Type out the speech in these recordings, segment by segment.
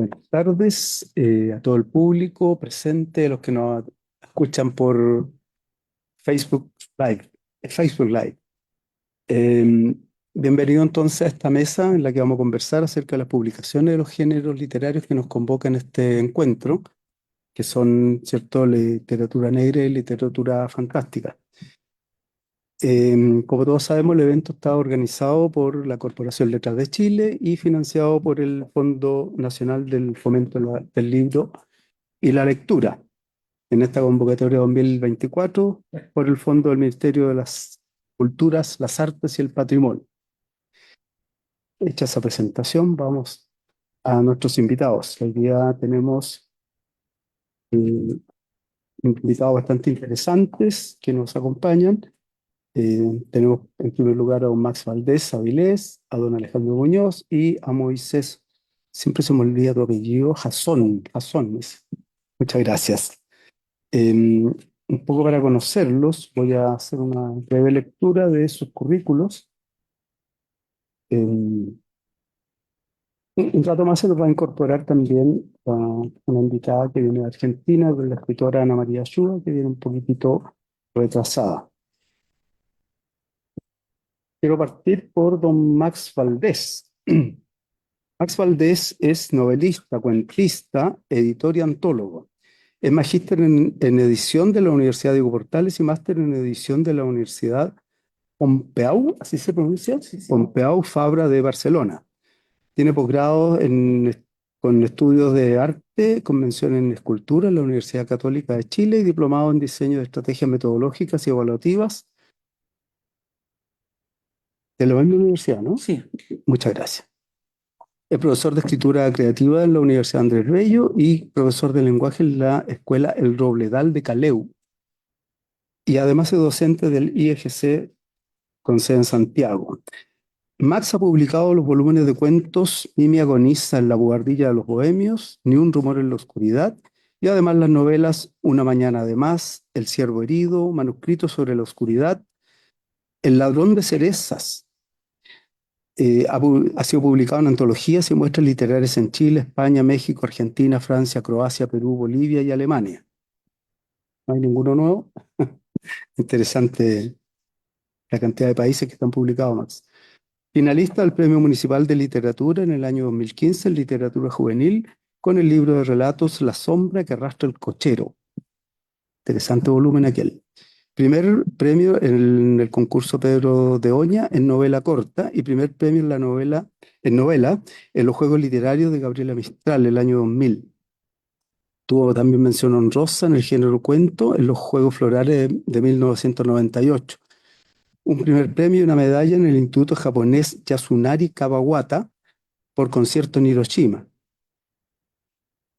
Buenas tardes a todo el público presente, los que nos escuchan por Facebook Live. Facebook Live. Eh, Bienvenido entonces a esta mesa en la que vamos a conversar acerca de las publicaciones de los géneros literarios que nos convocan en este encuentro, que son, ¿cierto?, literatura negra y literatura fantástica. Como todos sabemos, el evento está organizado por la Corporación Letras de Chile y financiado por el Fondo Nacional del Fomento del Libro y la Lectura, en esta convocatoria 2024 por el Fondo del Ministerio de las Culturas, las Artes y el Patrimonio. Hecha esa presentación, vamos a nuestros invitados. Hoy día tenemos invitados bastante interesantes que nos acompañan. Tenemos en primer lugar a don Max Valdés Avilés, a don Alejandro Muñoz y a Moisés, siempre se me olvida tu apellido, Jasón. Muchas gracias. Un poco para conocerlos, voy a hacer una breve lectura de sus currículos. Un rato más se nos va a incorporar también a una invitada que viene de Argentina, la escritora Ana María Ayuda, que viene un poquitito retrasada. Quiero partir por don Max Valdés. Max Valdés es novelista, cuentista, editor y antólogo. Es magíster en edición de la Universidad Diego Portales y máster en edición de la Universidad Pompeu, ¿así se pronuncia? Sí, sí. Pompeu Fabra de Barcelona. Tiene posgrado con estudios de arte, convención en escultura en la Universidad Católica de Chile y diplomado en diseño de estrategias metodológicas y evaluativas de la misma universidad, ¿no? Sí. Muchas gracias. Es profesor de escritura creativa en la Universidad Andrés Bello y profesor de lenguaje en la Escuela El Robledal de Caleu. Y además es docente del IEGC con sede en Santiago. Max ha publicado los volúmenes de cuentos Mimi agoniza en la buhardilla de los bohemios, Ni un rumor en la oscuridad, y además las novelas Una mañana de más, El ciervo herido, Manuscrito sobre la oscuridad, El ladrón de cerezas. Ha sido publicado en antologías y muestras literarias en Chile, España, México, Argentina, Francia, Croacia, Perú, Bolivia y Alemania. ¿No hay ninguno nuevo? Interesante la cantidad de países que están publicados, Max. Finalista del Premio Municipal de Literatura en el año 2015 en Literatura Juvenil con el libro de relatos La sombra que arrastra el cochero. Interesante volumen aquel. Primer premio en el concurso Pedro de Oña en novela corta y primer premio en novela en los Juegos Literarios de Gabriela Mistral el año 2000. Tuvo también mención honrosa en el género cuento en los Juegos Florales de 1998. Un primer premio y una medalla en el Instituto Japonés Yasunari Kawabata por concierto en Hiroshima.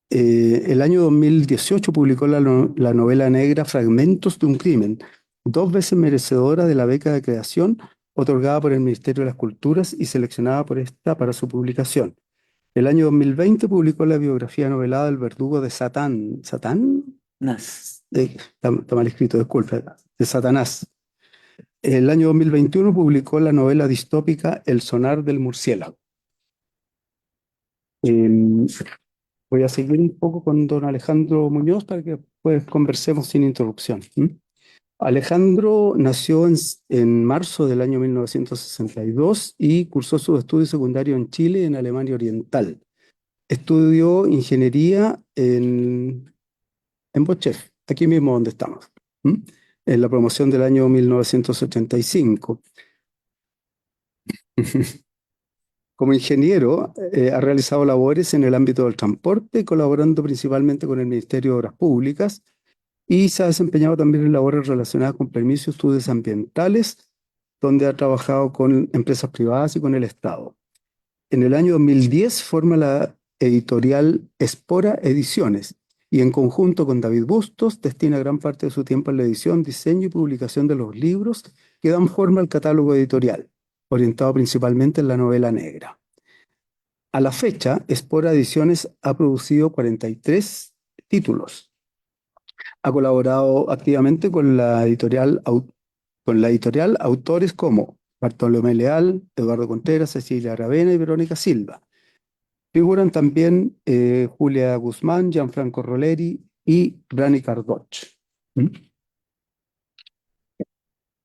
El año 2018 publicó la novela negra Fragmentos de un crimen, 2 veces merecedora de la beca de creación otorgada por el Ministerio de las Culturas y seleccionada por esta para su publicación. El año 2020 publicó la biografía novelada El verdugo de Satán. ¿Satán? Nas. Está mal escrito, disculpe. De Satanás. El año 2021 publicó la novela distópica El sonar del murciélago. Voy a seguir un poco con don Alejandro Muñoz para que después conversemos sin interrupción. Alejandro nació en marzo del año 1962 y cursó sus estudios secundarios en Chile y en Alemania Oriental. Estudió ingeniería en Bochef, aquí mismo donde estamos, en la promoción del año 1985. Como ingeniero, ha realizado labores en el ámbito del transporte, colaborando principalmente con el Ministerio de Obras Públicas, y se ha desempeñado también en labores relacionadas con permisos y estudios ambientales, donde ha trabajado con empresas privadas y con el Estado. En el año 2010 forma la editorial Espora Ediciones, y en conjunto con David Bustos destina gran parte de su tiempo en la edición, diseño y publicación de los libros que dan forma al catálogo editorial, orientado principalmente en la novela negra. A la fecha, Espora Ediciones ha producido 43 títulos. Ha colaborado activamente con la editorial autores como Bartolomé Leal, Eduardo Contreras, Cecilia Aravena y Verónica Silva. Figuran también Julia Guzmán, Gianfranco Roleri y Brani Cardoch. ¿Mm?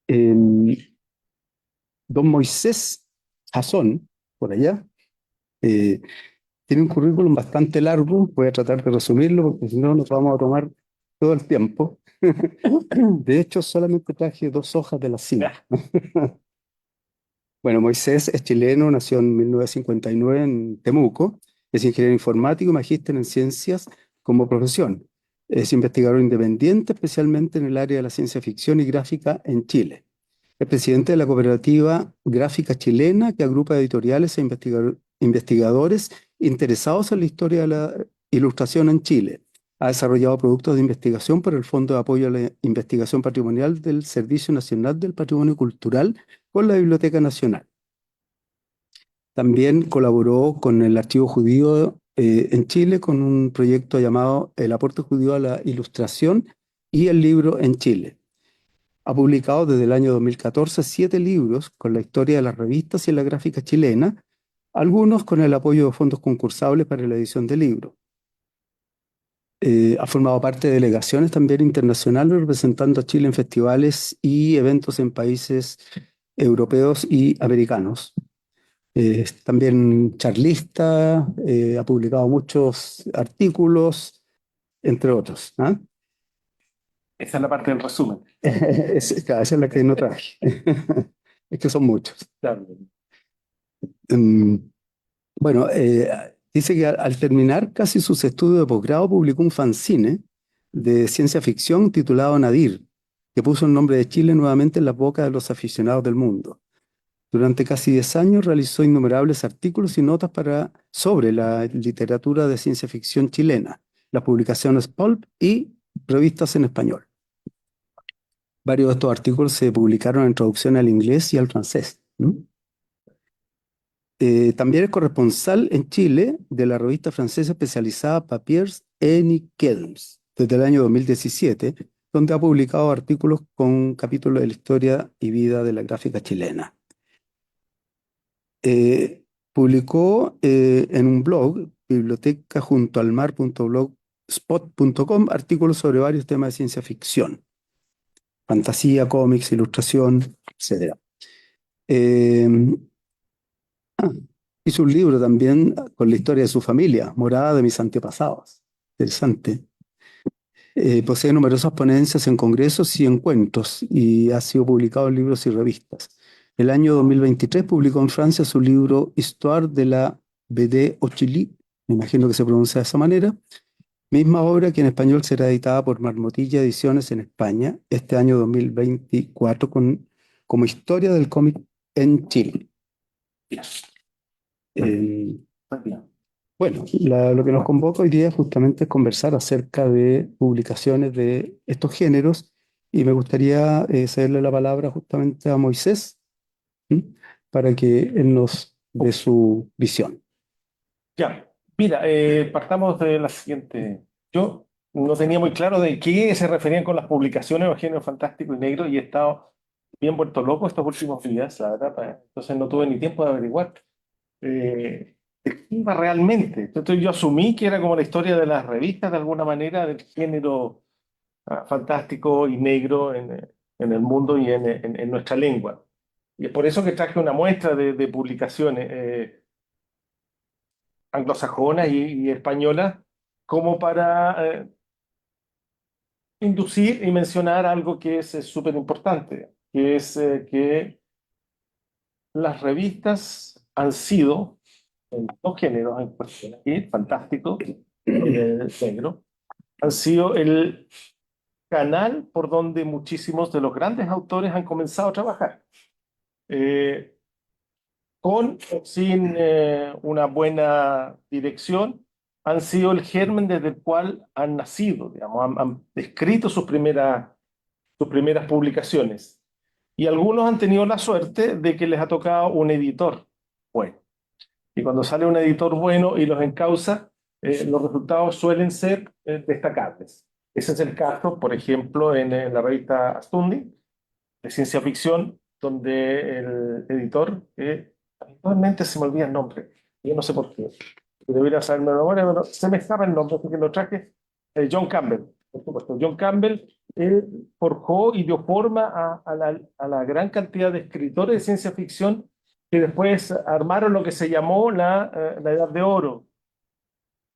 Em, Don Moisés Jasón, por allá, eh, tiene un currículum bastante largo. Voy a tratar de resumirlo porque si no nos vamos a tomar todo el tiempo. De hecho, solamente traje 2 hojas de las 5. Bueno, Moisés es chileno, nació en 1959 en Temuco, es ingeniero informático y magíster en ciencias como profesión. Es investigador independiente, especialmente en el área de la ciencia ficción y gráfica en Chile. Es presidente de la cooperativa gráfica chilena que agrupa editoriales e investigadores interesados en la historia de la ilustración en Chile. Ha desarrollado productos de investigación por el Fondo de Apoyo a la Investigación Patrimonial del Servicio Nacional del Patrimonio Cultural con la Biblioteca Nacional. También colaboró con el Archivo Judío en Chile con un proyecto llamado El aporte judío a la ilustración y el libro en Chile. Ha publicado desde el año 2014 7 libros con la historia de las revistas y la gráfica chilena, algunos con el apoyo de fondos concursables para la edición de libros. Ha formado parte de delegaciones también internacionales representando a Chile en festivales y eventos en países europeos y americanos. Es también charlista, ha publicado muchos artículos, entre otros. ¿Ah? Esa es la parte del resumen. Claro, esa es la que no traje. Es que son muchos. Claro. Mm, Bueno, dice que al terminar casi sus estudios de posgrado publicó un fanzine de ciencia ficción titulado Nadir, que puso el nombre de Chile nuevamente en la boca de los aficionados del mundo. Durante casi 10 años realizó innumerables artículos y notas sobre la literatura de ciencia ficción chilena, las publicaciones pulp y revistas en español. Varios de estos artículos se publicaron en traducción al inglés y al francés. También es corresponsal en Chile de la revista francesa especializada Papiers et Niquems desde el año 2017, donde ha publicado artículos con capítulos de la historia y vida de la gráfica chilena. Publicó en un blog, bibliotecajuntoalmar.blogspot.com, artículos sobre varios temas de ciencia ficción, fantasía, cómics, ilustración, etc. Eh, Hizo un libro también con la historia de su familia, Morada de mis antepasados. Interesante. Posee numerosas ponencias en congresos y encuentros y ha sido publicado en libros y revistas. El año 2023 publicó en Francia su libro Histoire de la BD au Chili, me imagino que se pronuncia de esa manera, misma obra que en español será editada por Marmotilla Ediciones en España este año 2024 como historia del cómic en Chile. Eh, bueno, lo que nos convoca hoy día justamente es conversar acerca de publicaciones de estos géneros y me gustaría cederle la palabra justamente a Moisés, ¿m? Para que él nos dé su visión. Ya, mira, partamos de la siguiente. Yo no tenía muy claro de qué se referían con las publicaciones o género fantástico y negro y he estado bien vuelto loco estos últimos días, la verdad, entonces no tuve ni tiempo de averiguar de qué iba realmente. Entonces yo asumí que era como la historia de las revistas de alguna manera del género fantástico y negro en el mundo y en nuestra lengua. Y es por eso que traje una muestra de publicaciones anglosajonas y españolas como para inducir y mencionar algo que es súper importante, que es que las revistas han sido, en dos géneros en cuestión, aquí, fantástico y negro, han sido el canal por donde muchísimos de los grandes autores han comenzado a trabajar. Eh, con o sin una buena dirección, han sido el germen desde el cual han nacido, digamos, han escrito sus primeras publicaciones. Y algunos han tenido la suerte de que les ha tocado un editor bueno. Y cuando sale un editor bueno y los encausa, los resultados suelen ser destacables. Ese es el caso, por ejemplo, en la revista Astundi, de ciencia ficción, donde el editor, actualmente se me olvida el nombre, yo no sé por qué, que debería saberme de memoria, pero se me escapa el nombre porque lo traje. John Campbell, por supuesto. John Campbell, él forjó y dio forma a la gran cantidad de escritores de ciencia ficción que después armaron lo que se llamó la Edad de Oro.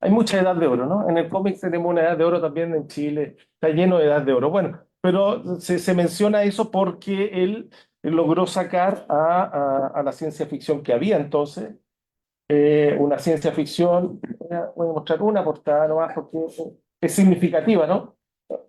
Hay mucha edad de oro, ¿no? En el cómic tenemos una edad de oro también en Chile, está lleno de edad de oro. Bueno, pero se menciona eso porque él logró sacar a la ciencia ficción que había entonces, una ciencia ficción, voy a mostrar una portada nomás porque es significativa, ¿no?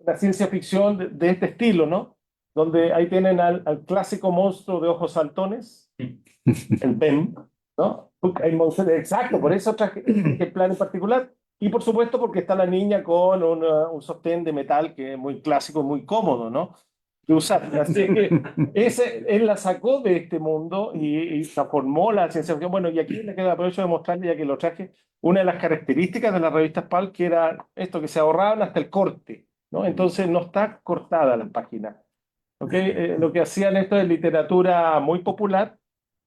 La ciencia ficción de este estilo, ¿no? Donde ahí tienen al clásico monstruo de ojos saltones, el BEM, ¿no? Hay monstruos, exacto, por eso traje el plan en particular. Y por supuesto porque está la niña con un sostén de metal que es muy clásico, muy cómodo, ¿no? De usar. Así que él la sacó de este mundo y transformó la ciencia ficción. Bueno, y aquí le queda aprovecho de mostrarle, ya que lo traje, una de las características de la revista Pulp, que era esto, que se ahorraban hasta el corte, ¿no? Entonces no está cortada la página. ¿Okay? Lo que hacían esto es literatura muy popular,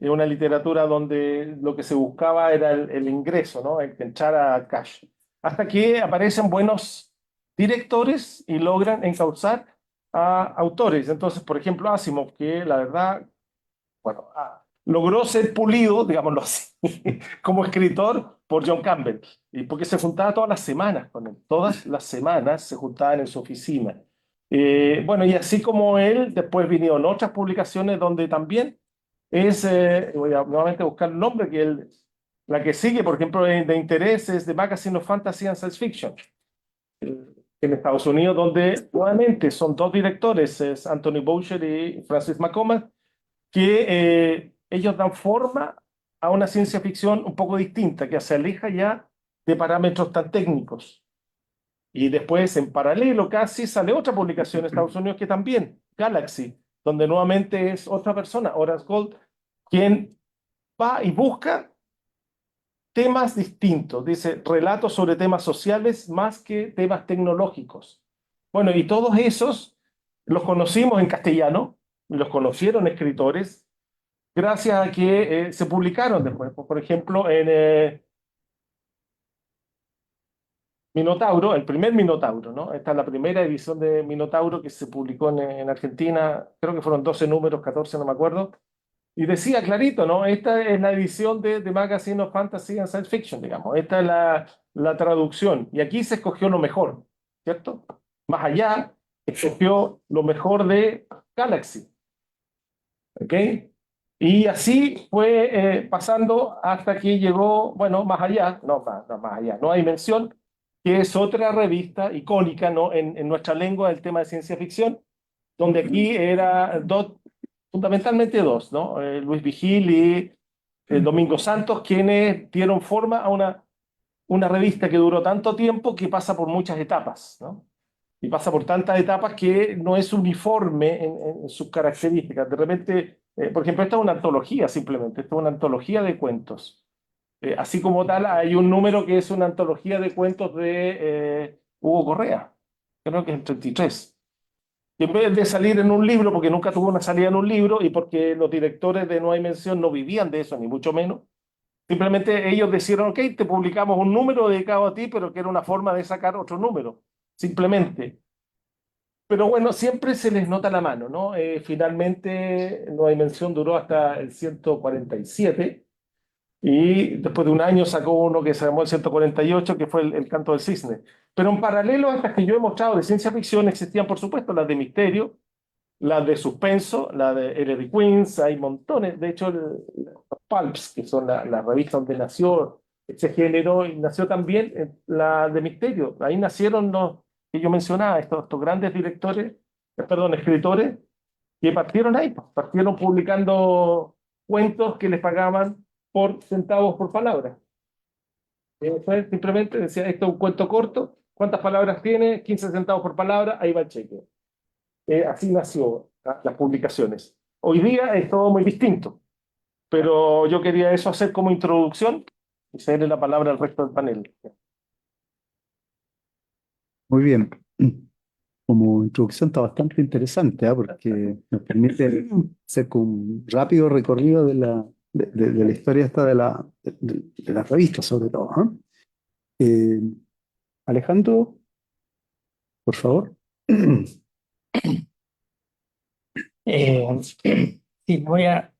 una literatura donde lo que se buscaba era el ingreso, ¿no? El que entrara cash. Hasta que aparecen buenos directores y logran encauzar a autores. Entonces, por ejemplo, Asimov, que la verdad, bueno, logró ser pulido, digámoslo así, como escritor por John Campbell, y porque se juntaba todas las semanas con él, todas las semanas se juntaban en su oficina. Bueno, y así como él, después vinieron otras publicaciones donde también voy a nuevamente buscar el nombre, la que sigue, por ejemplo, de interés es The Magazine of Fantasy and Science Fiction, en Estados Unidos, donde nuevamente son dos directores, es Anthony Boucher y Francis McCormack, que ellos dan forma a una ciencia ficción un poco distinta, que se aleja ya de parámetros tan técnicos. Y después, en paralelo, casi sale otra publicación en Estados Unidos que también, Galaxy, donde nuevamente es otra persona, Horace Gold, quien va y busca temas distintos. Dice, relatos sobre temas sociales más que temas tecnológicos. Bueno, y todos esos los conocimos en castellano, los conocieron escritores, gracias a que se publicaron después. Por ejemplo, en Minotauro, el primer Minotauro, ¿no? Esta es la primera edición de Minotauro que se publicó en Argentina, creo que fueron 12 números, 14, no me acuerdo, y decía clarito, ¿no? Esta es la edición de Magazine of Fantasy and Science Fiction, digamos, esta es la traducción, y aquí se escogió lo mejor, ¿cierto? Más allá, escogió lo mejor de Galaxy, ¿ok? Y así fue pasando hasta que llegó, bueno, más allá, no más allá, no hay mención, que es otra revista icónica, ¿no? En nuestra lengua del tema de ciencia ficción, donde aquí era fundamentalmente dos, ¿no? Luis Vigil y Domingo Santos, quienes dieron forma a una revista que duró tanto tiempo que pasa por muchas etapas, ¿no? Y pasa por tantas etapas que no es uniforme en sus características. De repente, por ejemplo, esta es una antología simplemente, esta es una antología de cuentos. Así como tal, hay un número que es una antología de cuentos de Hugo Correa, creo que es el 33. Y en vez de salir en un libro, porque nunca tuvo una salida en un libro y porque los directores de No Hay Mención no vivían de eso, ni mucho menos, simplemente ellos decidieron, ok, te publicamos un número dedicado a ti, pero que era una forma de sacar otro número, simplemente. Pero bueno, siempre se les nota la mano, ¿no? Finalmente, No Hay Mención duró hasta el 147 y después de un año sacó uno que se llamó el 148, que fue el Canto del Cisne. Pero en paralelo a estas que yo he mostrado de ciencia ficción, existían, por supuesto, las de misterio, las de suspenso, la de L.D. Queens, hay montones. De hecho, los Pulps, que son la revista donde nació ese género, y nació también la de misterio. Ahí nacieron los que yo mencionaba, estos grandes directores, perdón, escritores, que partieron ahí, pues, partieron publicando cuentos que les pagaban por centavos por palabra. Fue simplemente decía, esto es un cuento corto, ¿cuántas palabras tiene? 15 centavos por palabra, ahí va el cheque. Así nació las publicaciones. Hoy día es todo muy distinto, pero yo quería eso hacer como introducción y cederle la palabra al resto del panel. Muy bien. Como introducción está bastante interesante, ¿ah? Porque nos permite hacer como un rápido recorrido de la historia esta de la revista, sobre todo, ¿ah? Eh, Alejandro, por favor. Sí, voy a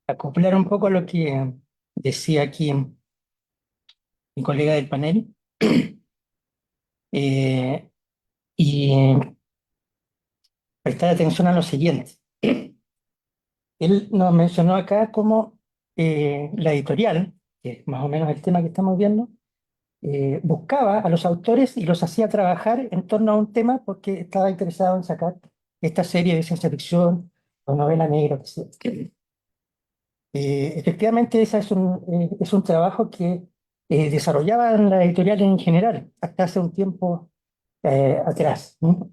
acoplar un poco lo que decía aquí mi colega del panel. eh, y prestar atención a lo siguiente. Él nos mencionó acá cómo la editorial, que es más o menos el tema que estamos viendo, buscaba a los autores y los hacía trabajar en torno a un tema porque estaba interesado en sacar esta serie de ciencia ficción o novela negra, que sea. Efectivamente, ese es un trabajo que desarrollaban las editoriales en general hasta hace un tiempo atrás, ¿no?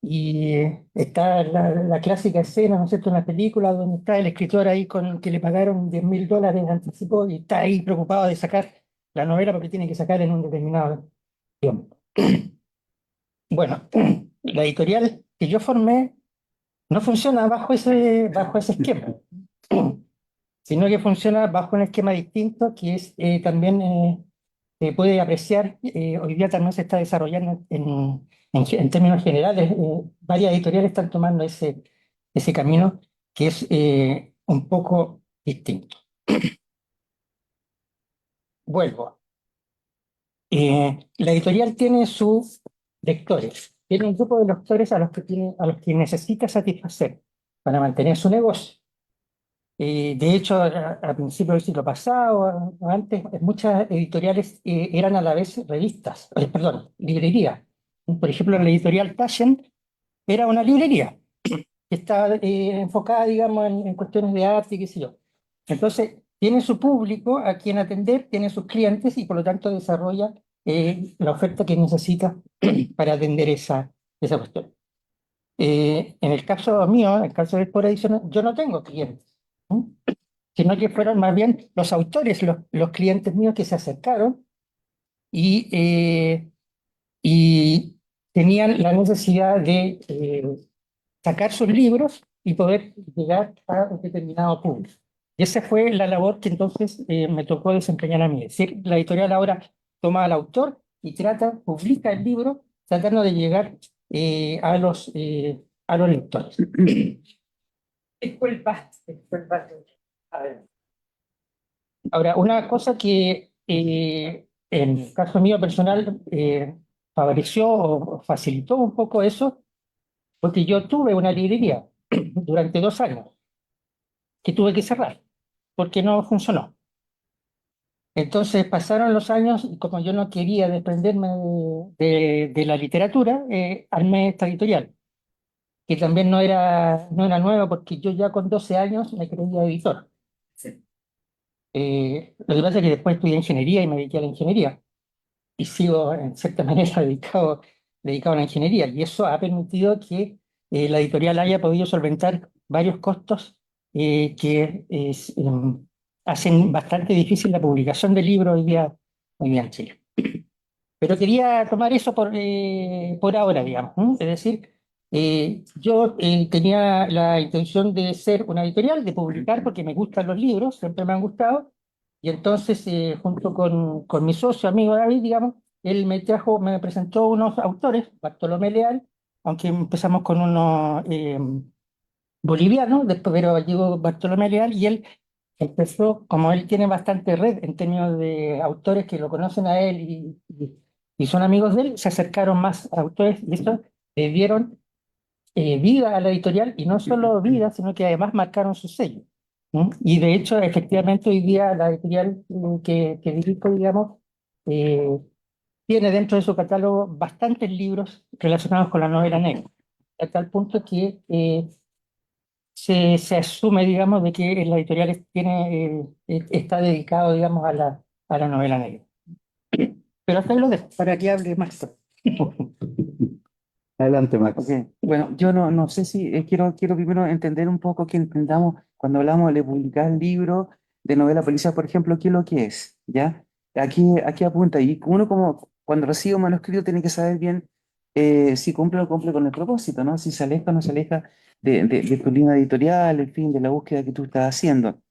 Y está la clásica escena, ¿no es cierto?, en la película donde está el escritor ahí con que le pagaron $10.000 de anticipo y está ahí preocupado de sacar la novela porque tiene que sacar en un determinado tiempo. Bueno, la editorial que yo formé no funciona bajo ese esquema, sino que funciona bajo un esquema distinto que es también se puede apreciar, hoy día también se está desarrollando en términos generales, varias editoriales están tomando ese camino que es un poco distinto. Vuelvo. La editorial tiene sus lectores, tiene un grupo de lectores a los que necesita satisfacer para mantener su negocio. De hecho, a principios del siglo pasado, o antes, muchas editoriales eran a la vez revistas, perdón, librerías. Por ejemplo, la editorial Taschen era una librería que estaba enfocada, digamos, en cuestiones de arte y qué sé yo. Entonces, tiene su público a quien atender, tiene sus clientes y por lo tanto desarrolla la oferta que necesita para atender esa cuestión. En el caso mío, en el caso de Sport Ediciones, yo no tengo clientes, ¿no? Sino que fueron más bien los autores, los clientes míos que se acercaron y, y tenían la necesidad de sacar sus libros y poder llegar a un determinado público. Y esa fue la labor que entonces me tocó desempeñar a mí. Es decir, la editorial ahora toma al autor y publica el libro tratando de llegar a los lectores. Disculpa. A ver. Ahora, una cosa que en el caso mío personal favoreció o facilitó un poco eso, porque yo tuve una librería durante 2 años que tuve que cerrar porque no funcionó. Entonces pasaron los años y como yo no quería desprenderme de la literatura, armé esta editorial, que también no era nueva porque yo ya con 12 años me creía editor. Sí. Lo que pasa es que después estudié ingeniería y me dediqué a la ingeniería y sigo en cierta manera dedicado a la ingeniería y eso ha permitido que la editorial haya podido solventar varios costos que hacen bastante difícil la publicación de libros hoy día en Chile. Pero quería tomar eso por ahora, digamos, ¿no? Es decir, yo tenía la intención de ser una editorial, de publicar porque me gustan los libros, siempre me han gustado, y entonces, junto con mi socio, amigo David, digamos, él me presentó unos autores, Bartolomé Leal, aunque empezamos con unos bolivianos, después pero llegó Bartolomé Leal y él empezó, como él tiene bastante red en términos de autores que lo conocen a él y son amigos de él, se acercaron más autores y eso le dieron vida a la editorial y no solo vida, sino que además marcaron su sello. ¿No? Y de hecho, efectivamente, hoy día la editorial que dirijo, digamos, eh, tiene dentro de su catálogo bastantes libros relacionados con la novela negra, a tal punto que se asume, digamos, de que la editorial está dedicado, digamos, a la novela negra. Pero hasta ahí lo dejo, para que hable más. Adelante, Max. Ok, bueno, yo no sé si quiero primero entender un poco que entendamos cuando hablamos de publicar libros de novela policial, por ejemplo, qué es lo que es, ¿ya? Aquí apunta, y uno como cuando recibe un manuscrito tiene que saber bien si cumple o no cumple con el propósito, ¿no? Si se aleja o no se aleja de tu línea editorial, en fin, de la búsqueda que tú estás haciendo.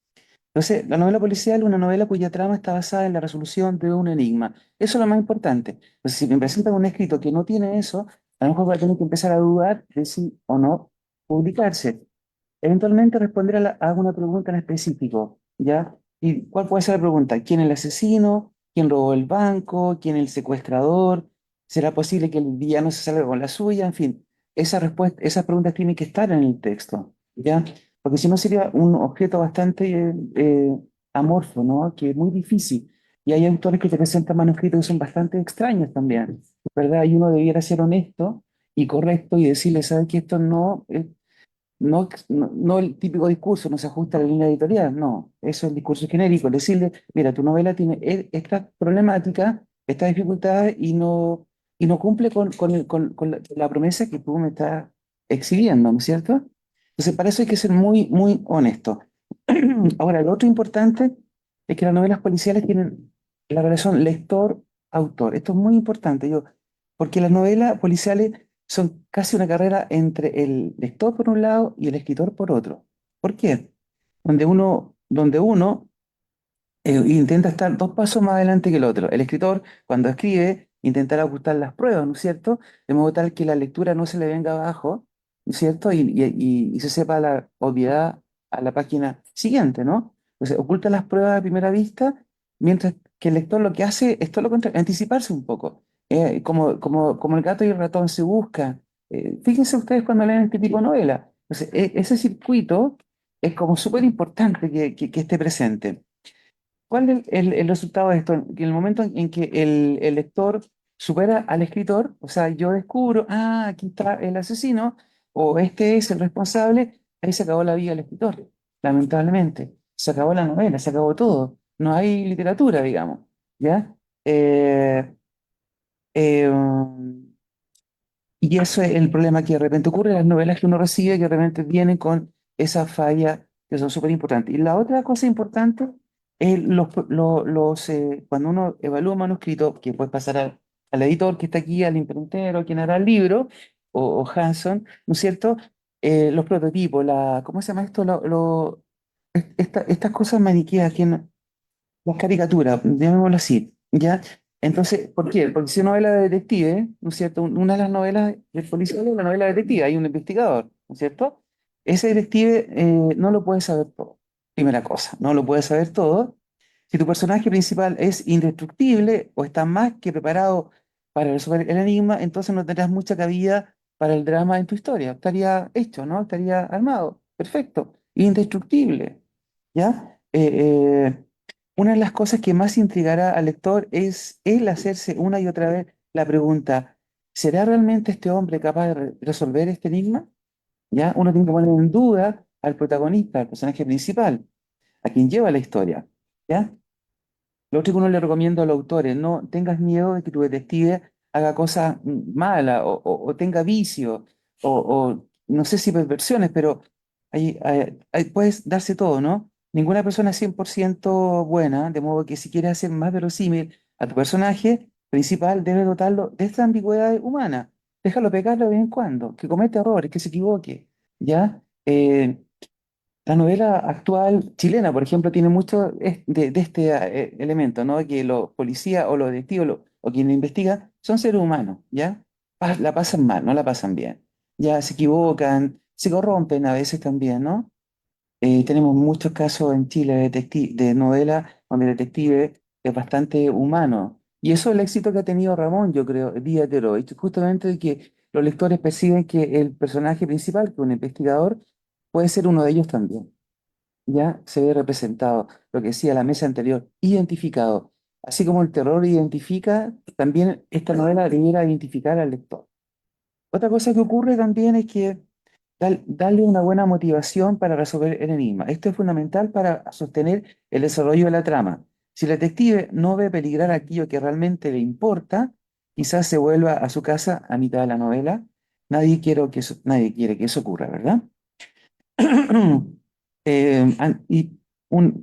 Entonces, la novela policial es una novela cuya trama está basada en la resolución de un enigma. Eso es lo más importante. Entonces, si me presentan un escrito que no tiene eso, a lo mejor voy a tener que empezar a dudar de si o no publicarse. Eventualmente responder a una pregunta en específico, ¿ya? ¿Y cuál puede ser la pregunta? ¿Quién es el asesino? ¿Quién robó el banco? ¿Quién es el secuestrador? ¿Será posible que el villano se salga con la suya? En fin, esas preguntas tienen que estar en el texto, ¿ya? Porque si no sería un objeto bastante amorfo, ¿no? Que es muy difícil. Y hay autores que te presentan manuscritos que son bastante extraños también, ¿verdad? Y uno debiera ser honesto y correcto y decirle, ¿sabes que esto no el típico discurso, no se ajusta a la línea editorial, no, eso es el discurso genérico, decirle, mira, tu novela tiene esta problemática, esta dificultad y no cumple con la promesa que tú me estás exhibiendo, ¿no es cierto? Entonces, para eso hay que ser muy, muy honesto. Ahora, lo otro importante es que las novelas policiales tienen la relación lector-autor. Esto es muy importante, porque las novelas policiales son casi una carrera entre el lector por un lado y el escritor por otro. ¿Por qué? Donde uno intenta estar dos pasos más adelante que el otro. El escritor, cuando escribe, intentará ocultar las pruebas, ¿no es cierto? De modo tal que la lectura no se le venga abajo, ¿no es cierto? Y se sepa la obviedad a la página siguiente, ¿no? Entonces, oculta las pruebas a primera vista, mientras que el lector lo que hace es todo lo contrario, anticiparse un poco. Como el gato y el ratón se buscan. Fíjense ustedes cuando leen este tipo de novela. Entonces, ese circuito es como súper importante que esté presente. ¿Cuál es el resultado de esto? En el momento en que el lector supera al escritor, o sea, yo descubro, aquí está el asesino, o este es el responsable, ahí se acabó la vida del escritor, lamentablemente. Se acabó la novela, se acabó todo. No hay literatura, digamos, ¿ya? Eh, eh, y eso es el problema que de repente ocurre en las novelas que uno recibe, que de repente vienen con esa falla que son súper importantes. Y la otra cosa importante es cuando uno evalúa un manuscrito, que puede pasar al editor que está aquí, al imprentero, quien hará el libro, o Hanson, ¿no es cierto? Los prototipos, ¿cómo se llama esto? Estas cosas maniqueas, las caricaturas, llamémoslo así, ¿ya? Entonces, ¿por qué? Porque si una novela de detective, ¿no es cierto? Una de las novelas del policial es la novela de detective, hay un investigador, ¿no es cierto? Ese detective no lo puede saber todo. Primera cosa, no lo puede saber todo. Si tu personaje principal es indestructible o está más que preparado para resolver el enigma, entonces no tendrás mucha cabida para el drama en tu historia. Estaría hecho, ¿no? Estaría armado. Perfecto. Indestructible. ¿Ya? Una de las cosas que más intrigará al lector es el hacerse una y otra vez la pregunta, ¿será realmente este hombre capaz de resolver este enigma? ¿Ya? Uno tiene que poner en duda al protagonista, al personaje principal, a quien lleva la historia. ¿Ya? Lo otro que uno le recomienda a los autores, no tengas miedo de que tu detective haga cosas malas o tenga vicios o no sé si perversiones, pero puedes darse todo, ¿no? Ninguna persona es 100% buena, de modo que si quieres hacer más verosímil a tu personaje principal, debes dotarlo de esta ambigüedad humana. Déjalo pecar de vez en cuando, que cometa errores, que se equivoque, ¿ya? La novela actual chilena, por ejemplo, tiene mucho de este elemento, ¿no? Que los policías o los detectives o quien investiga son seres humanos, ¿ya? La pasan mal, no la pasan bien. Ya se equivocan, se corrompen a veces también, ¿no? Tenemos muchos casos en Chile de novela donde el detective es bastante humano. Y eso es el éxito que ha tenido Ramón, yo creo, Díaz de Heroic, justamente de que los lectores perciben que el personaje principal, que es un investigador, puede ser uno de ellos también. Ya se ve representado, lo que decía la mesa anterior, identificado. Así como el terror identifica, también esta novela debiera identificar al lector. Otra cosa que ocurre también es que darle una buena motivación para resolver el enigma. Esto es fundamental para sostener el desarrollo de la trama. Si el detective no ve peligrar aquello que realmente le importa, quizás se vuelva a su casa a mitad de la novela. Nadie quiere que eso ocurra, ¿verdad? Y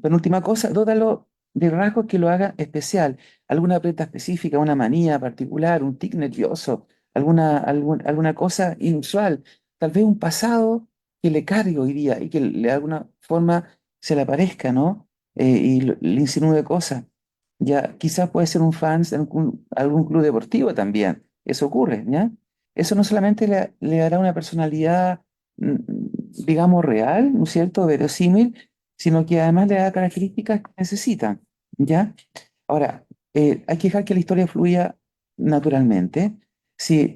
penúltima cosa, dótalo de rasgos que lo hagan especial. Alguna preta específica, una manía particular, un tic nervioso, alguna cosa inusual. Tal vez un pasado que le cargue hoy día y que de alguna forma se le aparezca, ¿no? le insinúe cosas. Ya, quizás puede ser un fan de algún club deportivo también. Eso ocurre, ¿ya? Eso no solamente le dará una personalidad, mm, digamos, real, ¿no es cierto?, verosímil, sino que además le da características que necesitan, ¿ya? Ahora, hay que dejar que la historia fluya naturalmente. Si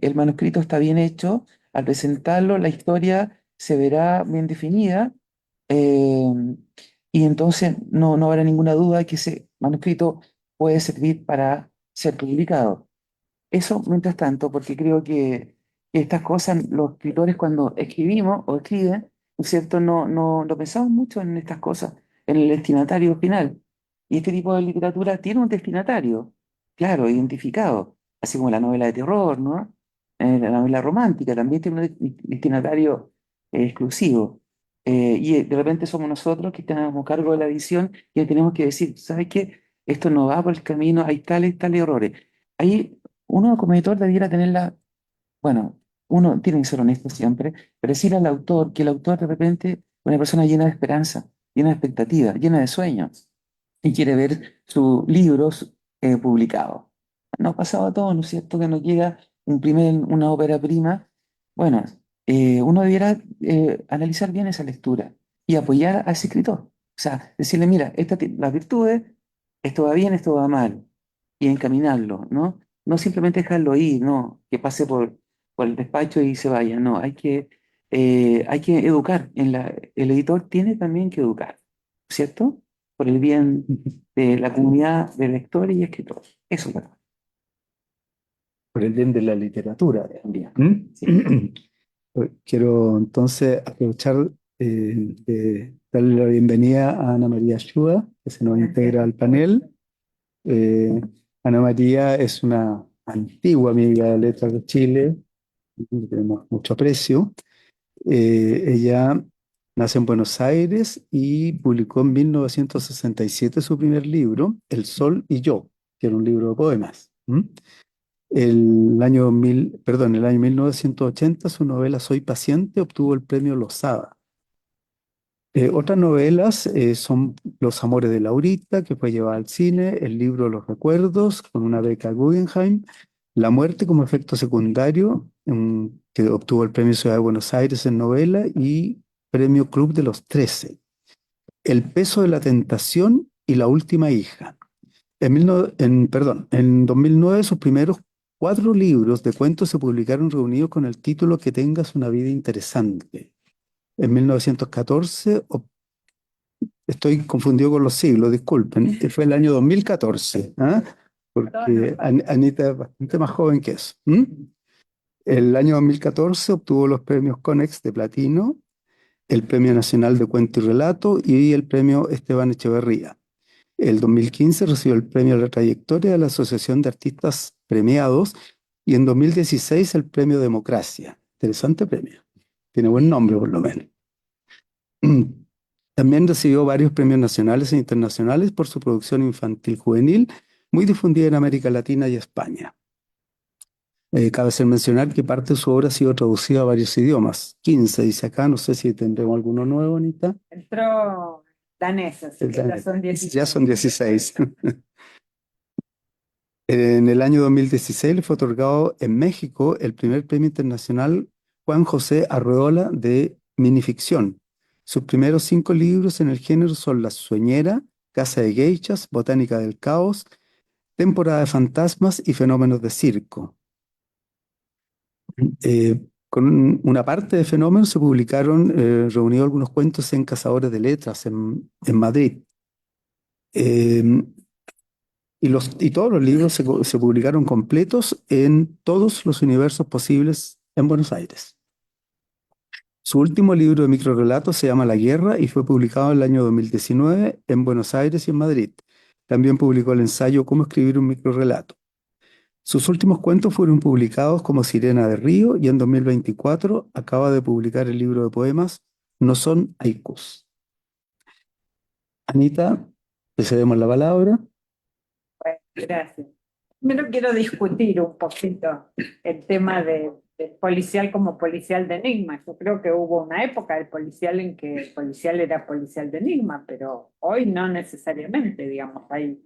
el manuscrito está bien hecho, al presentarlo, la historia se verá bien definida, eh, y entonces no habrá ninguna duda de que ese manuscrito puede servir para ser publicado. Eso, mientras tanto, porque creo que estas cosas, los escritores cuando escribimos o escriben, ¿no es cierto? No pensamos mucho en estas cosas, en el destinatario final. Y este tipo de literatura tiene un destinatario, claro, identificado, así como la novela de terror, ¿no? La novela romántica también tiene un destinatario exclusivo. Y de repente somos nosotros que tenemos cargo de la edición y tenemos que decir, ¿sabes qué? Esto no va por el camino, hay tales errores. Ahí uno como editor debiera tenerla, bueno, uno tiene que ser honesto siempre, pero decirle al autor que el autor de repente es una persona llena de esperanza, llena de expectativas, llena de sueños, y quiere ver sus libros publicados. Nos ha pasado a todos, ¿no es cierto?, que nos llega una ópera prima. Bueno, uno debiera analizar bien esa lectura y apoyar a ese escritor. O sea, decirle, mira, las virtudes, esto va bien, esto va mal, y encaminarlo, ¿no? No simplemente dejarlo ir, no, que pase por el despacho y se vaya, no, hay que educar. El editor tiene también que educar, ¿cierto? Por el bien de la comunidad de lectores y escritores. Eso es verdad. Por el bien de la literatura También. también. Sí. Quiero entonces aprovechar de darle la bienvenida a Ana María Shua, que se nos integra al panel. Eh, Ana María es una antigua amiga de Letras de Chile, le tenemos mucho aprecio. Ella nace en Buenos Aires y publicó en 1967 su primer libro, El Sol y Yo, que era un libro de poemas. El año 1980, su novela Soy paciente obtuvo el premio Losada. Otras novelas son Los amores de Laurita, que fue llevada al cine, el libro Los recuerdos, con una beca Guggenheim, La muerte como efecto secundario, que obtuvo el premio Ciudad de Buenos Aires en novela y premio Club de los 13, El peso de la tentación y La última hija. En 2009 sus primeros 4 libros de cuentos se publicaron reunidos con el título Que tengas una vida interesante. En 1914, estoy confundido con los siglos, disculpen, que fue el año 2014, ¿ah? Porque Anita es bastante más joven que eso. El año 2014 obtuvo los premios Conex de Platino, el Premio Nacional de Cuento y Relato y el Premio Esteban Echeverría. El 2015 recibió el Premio a la Trayectoria de la Asociación de Artistas Premiados y en 2016 el Premio Democracia. Interesante premio. Tiene buen nombre por lo menos. También recibió varios premios nacionales e internacionales por su producción infantil juvenil, muy difundida en América Latina y España. Cabe ser mencionar que parte de su obra ha sido traducida a varios idiomas. 15 dice acá, no sé si tendremos alguno nuevo, Anita. Entró danesa, así que ya son 16. Ya son 16. En el año 2016 le fue otorgado en México el primer premio internacional Juan José Arreola de minificción. Sus primeros 5 libros en el género son La Sueñera, Casa de Geishas, Botánica del Caos, Temporada de Fantasmas y Fenómenos de Circo. Con una parte de Fenómenos se publicaron reunidos algunos cuentos en Cazadores de Letras en Madrid. Y todos los libros se publicaron completos en todos los universos posibles en Buenos Aires. Su último libro de microrelatos se llama La Guerra y fue publicado en el año 2019 en Buenos Aires y en Madrid. También publicó el ensayo Cómo escribir un microrelato. Sus últimos cuentos fueron publicados como Sirena de Río y en 2024 acaba de publicar el libro de poemas No son haikus. Anita, te cedemos la palabra. Bueno, gracias. Primero quiero discutir un poquito el tema de policial como policial de enigma. Yo creo que hubo una época del policial en que el policial era policial de enigma, pero hoy no necesariamente, digamos. Hay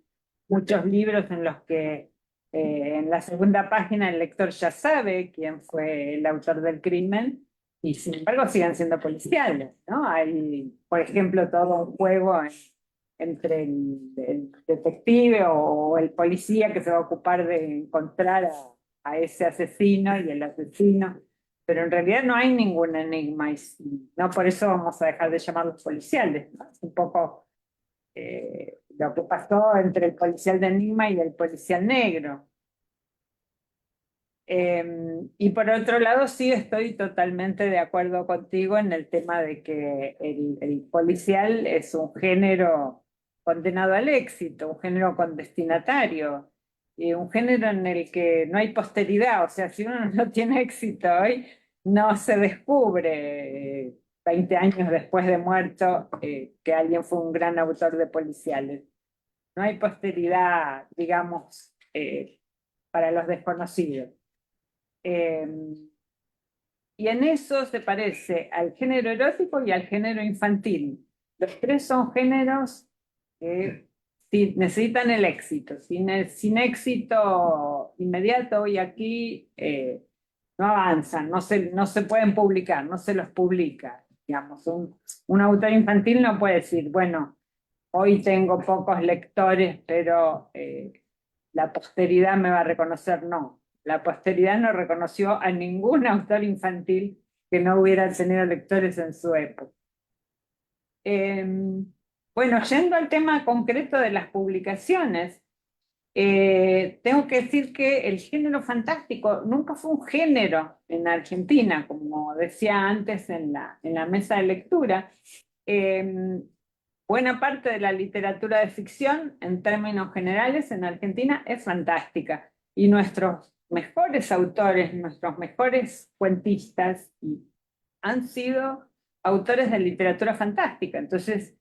muchos libros en los que en la segunda página el lector ya sabe quién fue el autor del crimen y sin embargo siguen siendo policiales, ¿no? Hay, por ejemplo, todo un juego entre el detective o el policía que se va a ocupar de encontrar a ese asesino y el asesino, pero en realidad no hay ningún enigma y no por eso vamos a dejar de llamarlos policiales, ¿no? Es un poco lo que pasó entre el policial de enigma y el policial negro. Y por otro lado, sí estoy totalmente de acuerdo contigo en el tema de que el policial es un género condenado al éxito, un género con destinatario, y un género en el que no hay posteridad, o sea, si uno no tiene éxito hoy, no se descubre 20 años después de muerto que alguien fue un gran autor de policiales. No hay posteridad, digamos, para los desconocidos. Y en eso se parece al género erótico y al género infantil. Los tres son géneros que necesitan el éxito. Sin éxito inmediato hoy aquí no avanzan, no se pueden publicar, no se los publica. Digamos, un autor infantil no puede decir, bueno, hoy tengo pocos lectores, pero la posteridad me va a reconocer. No, la posteridad no reconoció a ningún autor infantil que no hubiera tenido lectores en su época. Bueno, yendo al tema concreto de las publicaciones, tengo que decir que el género fantástico nunca fue un género en Argentina, como decía antes en la mesa de lectura. Buena parte de la literatura de ficción, en términos generales, en Argentina es fantástica. Y nuestros mejores autores, nuestros mejores cuentistas, han sido autores de literatura fantástica. Entonces,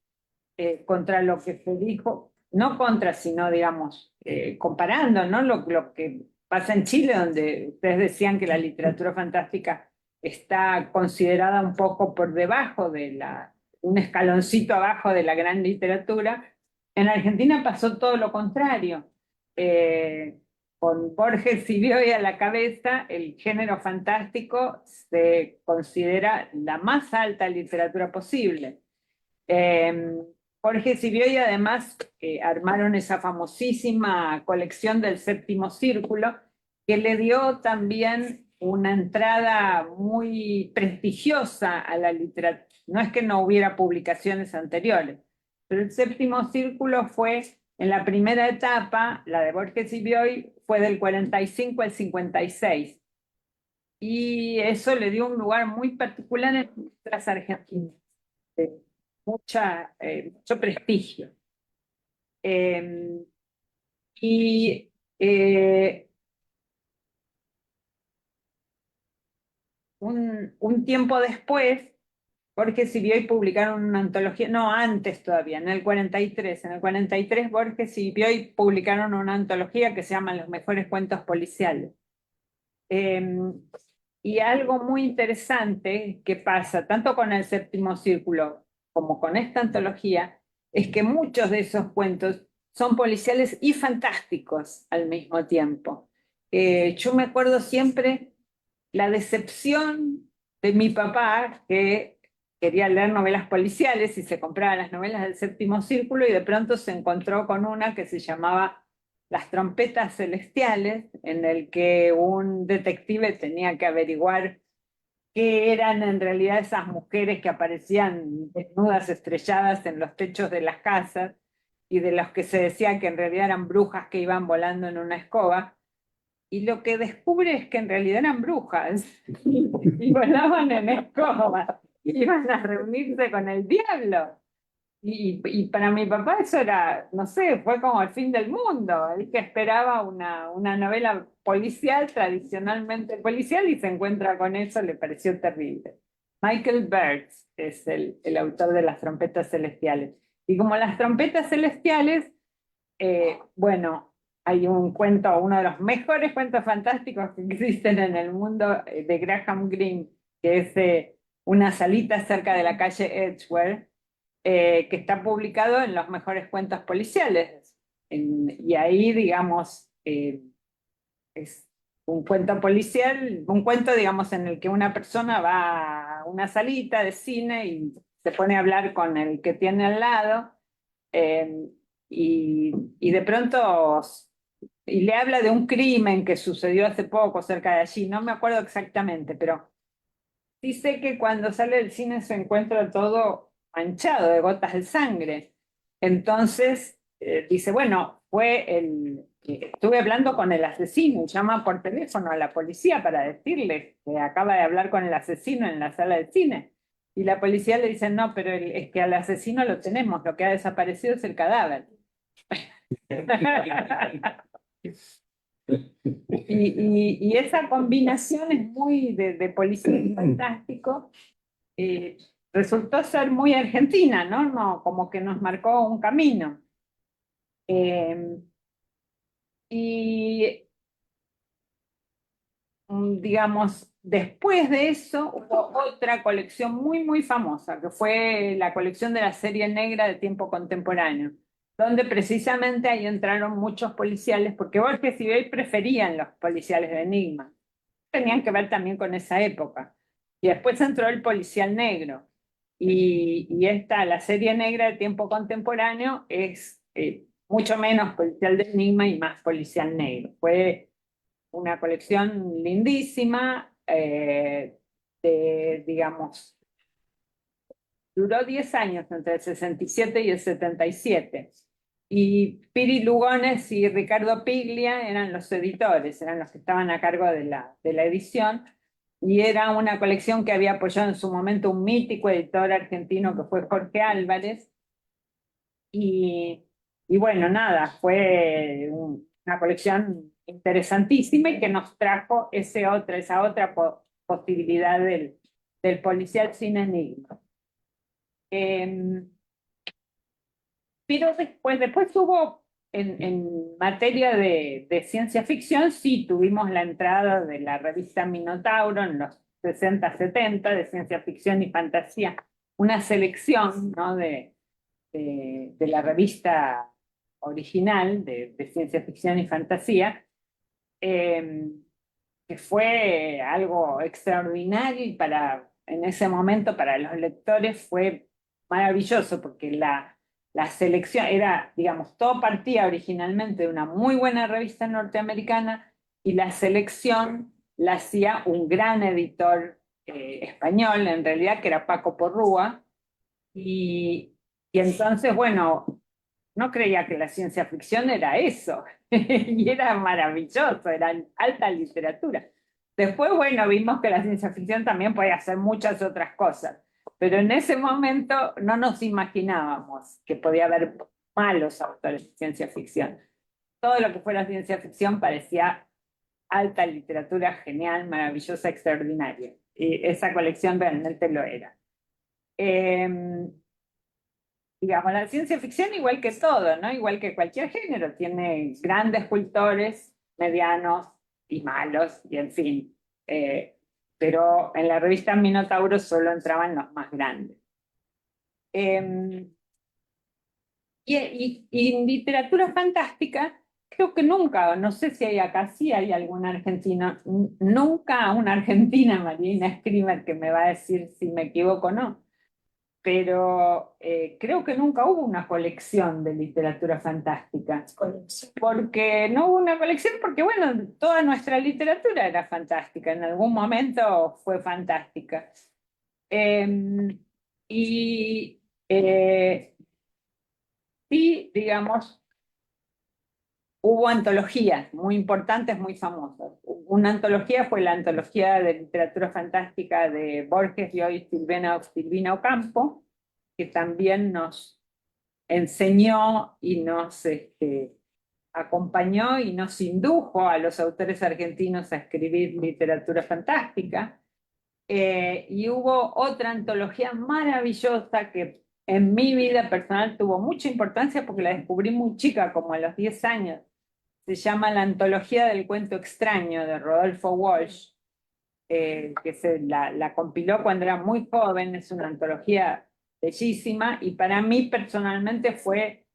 contra lo que se dijo, no contra, sino, digamos, comparando, ¿no? Lo que pasa en Chile, donde ustedes decían que la literatura fantástica está considerada un poco por debajo de un escaloncito abajo de la gran literatura. En Argentina pasó todo lo contrario. Con Borges y Bioy a la cabeza, el género fantástico se considera la más alta literatura posible. Borges y Bioy además armaron esa famosísima colección del Séptimo Círculo, que le dio también una entrada muy prestigiosa a la literatura. No es que no hubiera publicaciones anteriores, pero el Séptimo Círculo fue, en la primera etapa, la de Borges y Bioy, fue del 45 al 56. Y eso le dio un lugar muy particular en las argentinas. Mucho prestigio. Y un tiempo después, Borges y Bioy publicaron una antología, no, antes todavía, en el 43. En el 43 Borges y Bioy publicaron una antología que se llama Los mejores cuentos policiales. Y algo muy interesante que pasa tanto con el Séptimo Círculo como con esta antología es que muchos de esos cuentos son policiales y fantásticos al mismo tiempo. Yo me acuerdo siempre la decepción de mi papá, que quería leer novelas policiales y se compraba las novelas del Séptimo Círculo y de pronto se encontró con una que se llamaba Las trompetas celestiales, en el que un detective tenía que averiguar qué eran en realidad esas mujeres que aparecían desnudas, estrelladas en los techos de las casas y de los que se decía que en realidad eran brujas que iban volando en una escoba. Y lo que descubre es que en realidad eran brujas y volaban en escoba, iban a reunirse con el diablo. Y para mi papá eso era, no sé, fue como el fin del mundo. Él que esperaba una novela policial, tradicionalmente policial, y se encuentra con eso, le pareció terrible. Michael Birds es el autor de Las trompetas celestiales. Y como Las trompetas celestiales, bueno, hay un cuento, uno de los mejores cuentos fantásticos que existen en el mundo de Graham Greene, que es Una salita cerca de la calle Edgware, que está publicado en los mejores cuentos policiales. Y ahí, digamos, es un cuento policial, un cuento, digamos, en el que una persona va a una salita de cine y se pone a hablar con el que tiene al lado, eh, y de pronto y le habla de un crimen que sucedió hace poco cerca de allí, no me acuerdo exactamente, pero sí sé que cuando sale del cine se encuentra todo manchado de gotas de sangre. Entonces dice, bueno, estuve hablando con el asesino, llama por teléfono a la policía para decirle que acaba de hablar con el asesino en la sala de cine. Y la policía le dice, no, pero es que al asesino lo tenemos, lo que ha desaparecido es el cadáver. Y esa combinación es muy de policía fantástico. Resultó ser muy argentina, ¿no? No, como que nos marcó un camino. Eh, y digamos, después de eso hubo otra colección muy, muy famosa, que fue la colección de la serie negra de tiempo contemporáneo, donde precisamente ahí entraron muchos policiales, porque Borges y Bey preferían los policiales de enigma. Tenían que ver también con esa época. Y después entró el policial negro. Y esta, la serie negra de tiempo contemporáneo, es mucho menos policial de enigma y más policial negro. Fue una colección lindísima, digamos, duró 10 años, entre el 67 y el 77. Y Piri Lugones y Ricardo Piglia eran los editores, eran los que estaban a cargo de la edición, y era una colección que había apoyado en su momento un mítico editor argentino que fue Jorge Álvarez. Y, y bueno, nada, fue una colección interesantísima y que nos trajo esa otra posibilidad del policial sin enigma. Pero después hubo, en materia de ciencia ficción, sí tuvimos la entrada de la revista Minotauro en los 60-70 de ciencia ficción y fantasía, una selección, ¿no? de la revista original de ciencia ficción y fantasía, eh, que fue algo extraordinario y en ese momento para los lectores fue maravilloso porque la selección era, digamos, todo partía originalmente de una muy buena revista norteamericana y la selección la hacía un gran editor español, en realidad, que era Paco Porrúa, y, y entonces, bueno, no creía que la ciencia ficción era eso, y era maravilloso, era alta literatura. Después, bueno, vimos que la ciencia ficción también podía hacer muchas otras cosas, pero en ese momento no nos imaginábamos que podía haber malos autores de ciencia ficción. Todo lo que fuera ciencia ficción parecía alta literatura, genial, maravillosa, extraordinaria. Y esa colección realmente lo era. Digamos, la ciencia ficción, igual que todo, ¿no? Igual que cualquier género, tiene grandes cultores, medianos y malos, y en fin. Pero en la revista Minotauro solo entraban los más grandes. Eh, y en literatura fantástica, creo que nunca, no sé si hay acá, sí hay algún argentino, nunca una argentina, Marina Scrimer, que me va a decir si me equivoco o no, pero creo que nunca hubo una colección de literatura fantástica. Porque no hubo una colección, porque bueno, toda nuestra literatura era fantástica, en algún momento fue fantástica. Y sí, digamos, hubo antologías muy importantes, muy famosas. Una antología fue la antología de literatura fantástica de Borges, Joyce, Silvina Ocampo, que también nos enseñó y nos acompañó y nos indujo a los autores argentinos a escribir literatura fantástica. Y hubo otra antología maravillosa que en mi vida personal tuvo mucha importancia porque la descubrí muy chica, como a los 10 años. se llama La Antología del Cuento Extraño de Rodolfo Walsh, que la compiló cuando era muy joven. Es una antología bellísima y para mí personalmente fue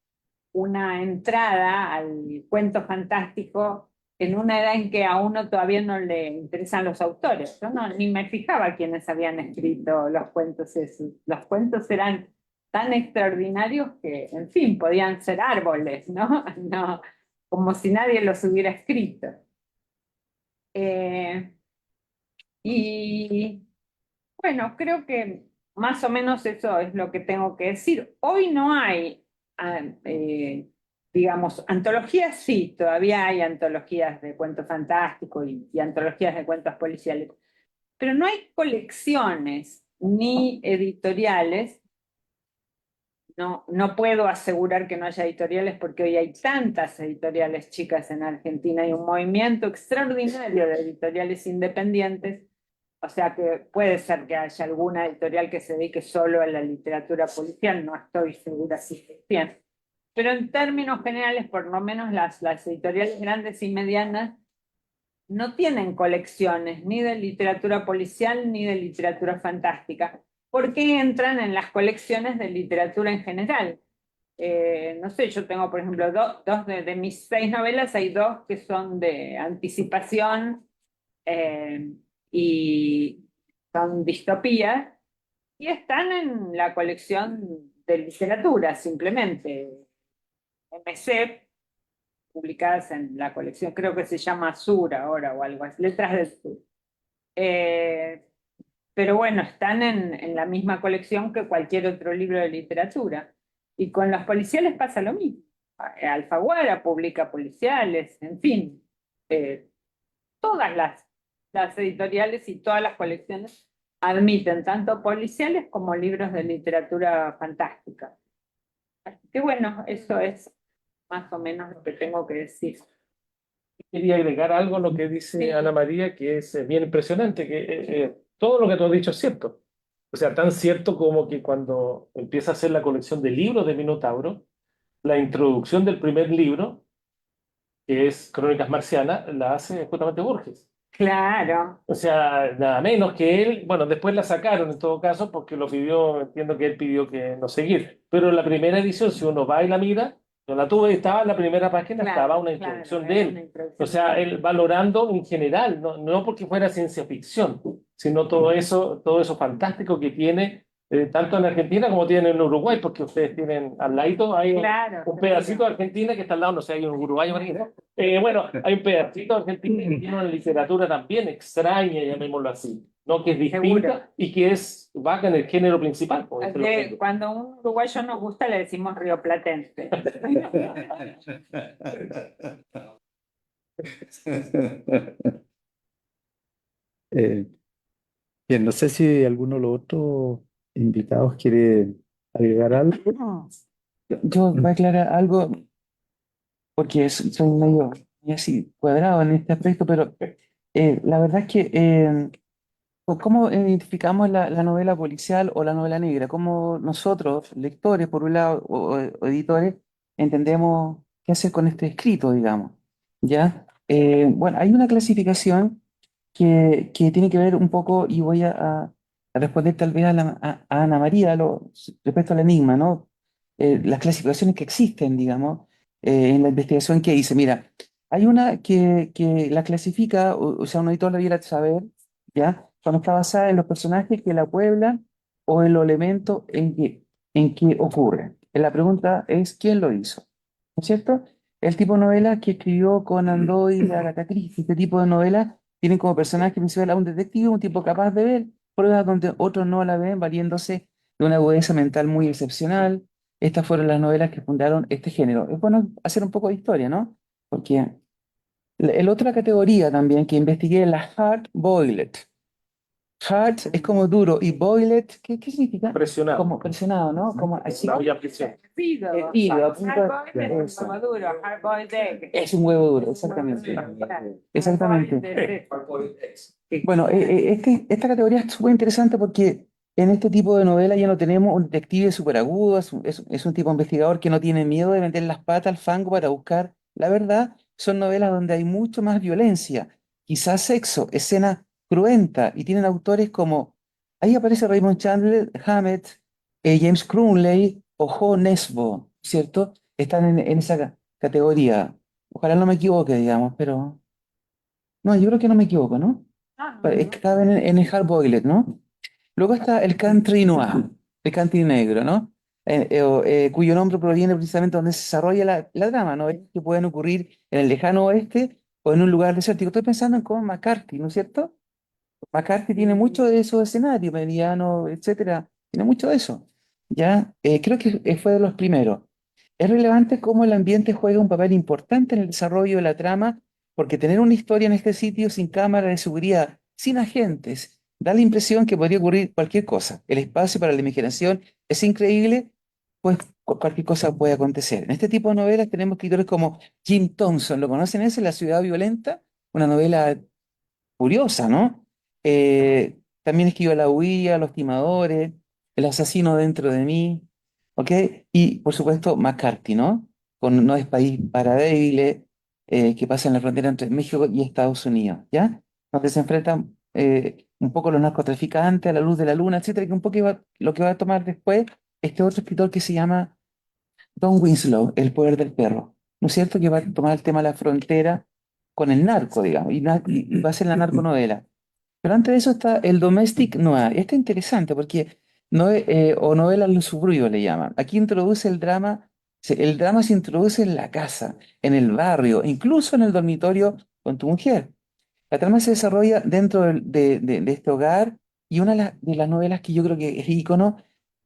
una entrada al cuento fantástico en una edad en que a uno todavía no le interesan los autores. Yo ni me fijaba quiénes habían escrito los cuentos esos. Los cuentos eran tan extraordinarios que, en fin, podían ser árboles, ¿no? No, como si nadie los hubiera escrito. Y bueno, creo que más o menos eso es lo que tengo que decir. Hoy no hay, digamos, antologías, sí, todavía hay antologías de cuentos fantásticos y antologías de cuentos policiales, pero no hay colecciones ni editoriales. No puedo asegurar que no haya editoriales porque hoy hay tantas editoriales chicas en Argentina, hay un movimiento extraordinario de editoriales independientes. O sea que puede ser que haya alguna editorial que se dedique solo a la literatura policial, no estoy segura si es bien. Pero en términos generales, por lo menos las editoriales grandes y medianas no tienen colecciones ni de literatura policial ni de literatura fantástica, porque entran en las colecciones de literatura en general. No sé, yo tengo, por ejemplo, dos de mis 6 novelas, hay 2 que son de anticipación, y son distopías, y están en la colección de literatura, simplemente. MC, publicadas en la colección, creo que se llama Sur ahora o algo así, Letras del Sur. Eh, pero bueno, están en la misma colección que cualquier otro libro de literatura. Y con los policiales pasa lo mismo. Alfaguara publica policiales, en fin. Todas las editoriales y todas las colecciones admiten tanto policiales como libros de literatura fantástica. Así que bueno, eso es más o menos lo que tengo que decir. Quería agregar algo a lo que dice Sí. Ana María, que es bien impresionante, que todo lo que tú has dicho es cierto. O sea, tan cierto como que cuando empieza a hacer la colección de libros de Minotauro, la introducción del primer libro, que es Crónicas Marcianas, la hace justamente Borges. Claro, O sea, nada menos que él, bueno, después la sacaron en todo caso porque lo pidió, entiendo que él pidió que no seguir, pero la primera edición, si uno va y la mira, yo la tuve, estaba en la primera página, estaba una introducción de era una él. introducción O sea, de él valorando en general, no porque fuera ciencia ficción, sino todo eso fantástico que tiene, tanto en Argentina como tiene en Uruguay, porque ustedes tienen al ladito, hay Claro, un pedacito de Argentina que está al lado, no sé, hay un uruguayo por ahí, ¿no? Bueno, hay un pedacito de Argentina que tiene una literatura también extraña, llamémoslo así, ¿no? Que es distinta Seguro. y que va en el género principal. Por ejemplo, Cuando a un uruguayo nos gusta le decimos rioplatense. Eh, Bien, no sé si alguno de los otros invitados quiere agregar algo. Yo voy a aclarar algo porque soy medio así cuadrado en este aspecto, pero la verdad es que ¿cómo identificamos la novela policial o la novela negra? ¿Cómo nosotros, lectores por un lado o editores, entendemos qué hacer con este escrito, digamos? ¿Ya? Bueno, hay una clasificación que tiene que ver un poco, y voy a responder tal vez a Ana María respecto al enigma, ¿no? Las clasificaciones que existen, digamos, en la investigación que hice. Mira, hay una que la clasifica, o sea, un editor debiera saber, ¿ya? Cuando está basada en los personajes que la pueblan o en los elementos en que ocurren. La pregunta es, ¿quién lo hizo? ¿No es cierto? El tipo de novela que escribió Conan Doyle, Agatha Christie, este tipo de novelas tienen como personaje principal a un detective, un tipo capaz de ver pruebas donde otros no la ven, valiéndose de una agudeza mental muy excepcional. Estas fueron las novelas que fundaron este género. Es bueno hacer un poco de historia, ¿no? Porque la otra categoría también que investigué es la hard boiled. Hard es como duro y boiled, ¿qué significa? presionado. Como presionado, ¿no? Como así. La olla a presión. Hervido. Hervido, a punto de- Hard-boiled es eso. un huevo duro, hard-boiled egg. Es un huevo duro, exactamente. Claro. Exactamente. Hard-boiled egg. Bueno, esta categoría es súper interesante porque en este tipo de novela ya no tenemos un detective súper agudo, es un tipo investigador que no tiene miedo de meter las patas al fango para buscar la verdad, son novelas donde hay mucho más violencia, quizás sexo, escena cruenta, y tienen autores como, ahí aparece Raymond Chandler, Hammett, James Crumley o Jo Nesbo, ¿cierto? Están en esa categoría. Ojalá no me equivoque, digamos, pero no, yo creo que no me equivoco, ¿no? Es que caben en el hard boiled, ¿no? Luego está el country noir, el country negro, ¿no? Cuyo nombre proviene precisamente donde se desarrolla la trama, ¿no? Que pueden ocurrir en el lejano oeste o en un lugar desértico. Estoy pensando en Cormac McCarthy, ¿no es cierto? McCarthy tiene mucho de esos escenarios, Meridiano, etcétera. Tiene mucho de eso. ¿Ya? Creo que fue de los primeros. Es relevante cómo el ambiente juega un papel importante en el desarrollo de la trama, porque tener una historia en este sitio sin cámara de seguridad, sin agentes, da la impresión que podría ocurrir cualquier cosa. El espacio para la imaginación es increíble, pues cualquier cosa puede acontecer. En este tipo de novelas tenemos escritores como Jim Thompson, ¿lo conocen ese? La ciudad violenta, una novela curiosa, ¿no? También escribió La huía, Los timadores, El asesino dentro de mí, ¿ok? Y por supuesto McCarthy, ¿no? Con No es país para débiles, que pasa en la frontera entre México y Estados Unidos, ¿ya? Donde se enfrentan un poco los narcotraficantes a la luz de la luna, etcétera, que un poco lo que va a tomar después este otro escritor que se llama Don Winslow, El poder del perro, ¿no es cierto? Que va a tomar el tema de la frontera con el narco, digamos, y va a ser la narconovela. Pero antes de eso está el domestic noir. Este es interesante porque o novela en los suburbios le llaman. Aquí introduce el drama, el drama se introduce en la casa, en el barrio, incluso en el dormitorio con tu mujer. La trama se desarrolla dentro de este hogar y una de las novelas que yo creo que es ícono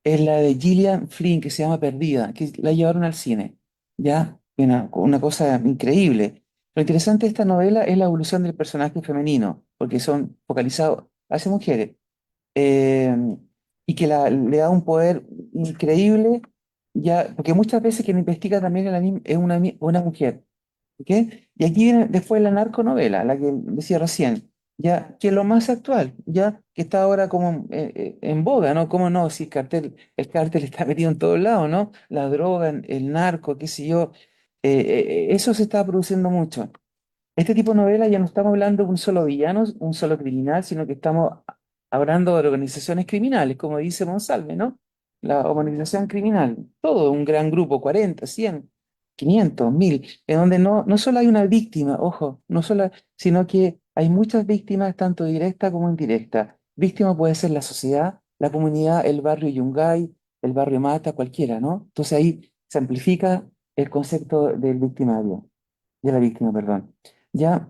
es la de Gillian Flynn, que se llama Perdida, que la llevaron al cine. ¿Ya? Una cosa increíble. Lo interesante de esta novela es la evolución del personaje femenino, porque son focalizados hacia mujeres, eh, y que le da un poder increíble, ya, porque muchas veces quien investiga también es una mujer. ¿Ok? Y aquí viene después la narconovela, la que decía recién, ya, que es lo más actual, ya, que está ahora como en boga, ¿no? ¿Cómo no? Si el cártel está metido en todos lados, ¿no? La droga, el narco, qué sé yo, eso se está produciendo mucho. Este tipo de novela ya no estamos hablando de un solo villano, un solo criminal, sino que estamos hablando de organizaciones criminales, como dice Monsalve, ¿no? La organización criminal, todo un gran grupo, 40, 100, 500, 1000, en donde no solo hay una víctima, ojo, no solo, sino que hay muchas víctimas, tanto directas como indirectas. Víctima puede ser la sociedad, la comunidad, el barrio Yungay, el barrio Mata, cualquiera, ¿no? Entonces ahí se amplifica el concepto del victimario, de la víctima, perdón. Ya,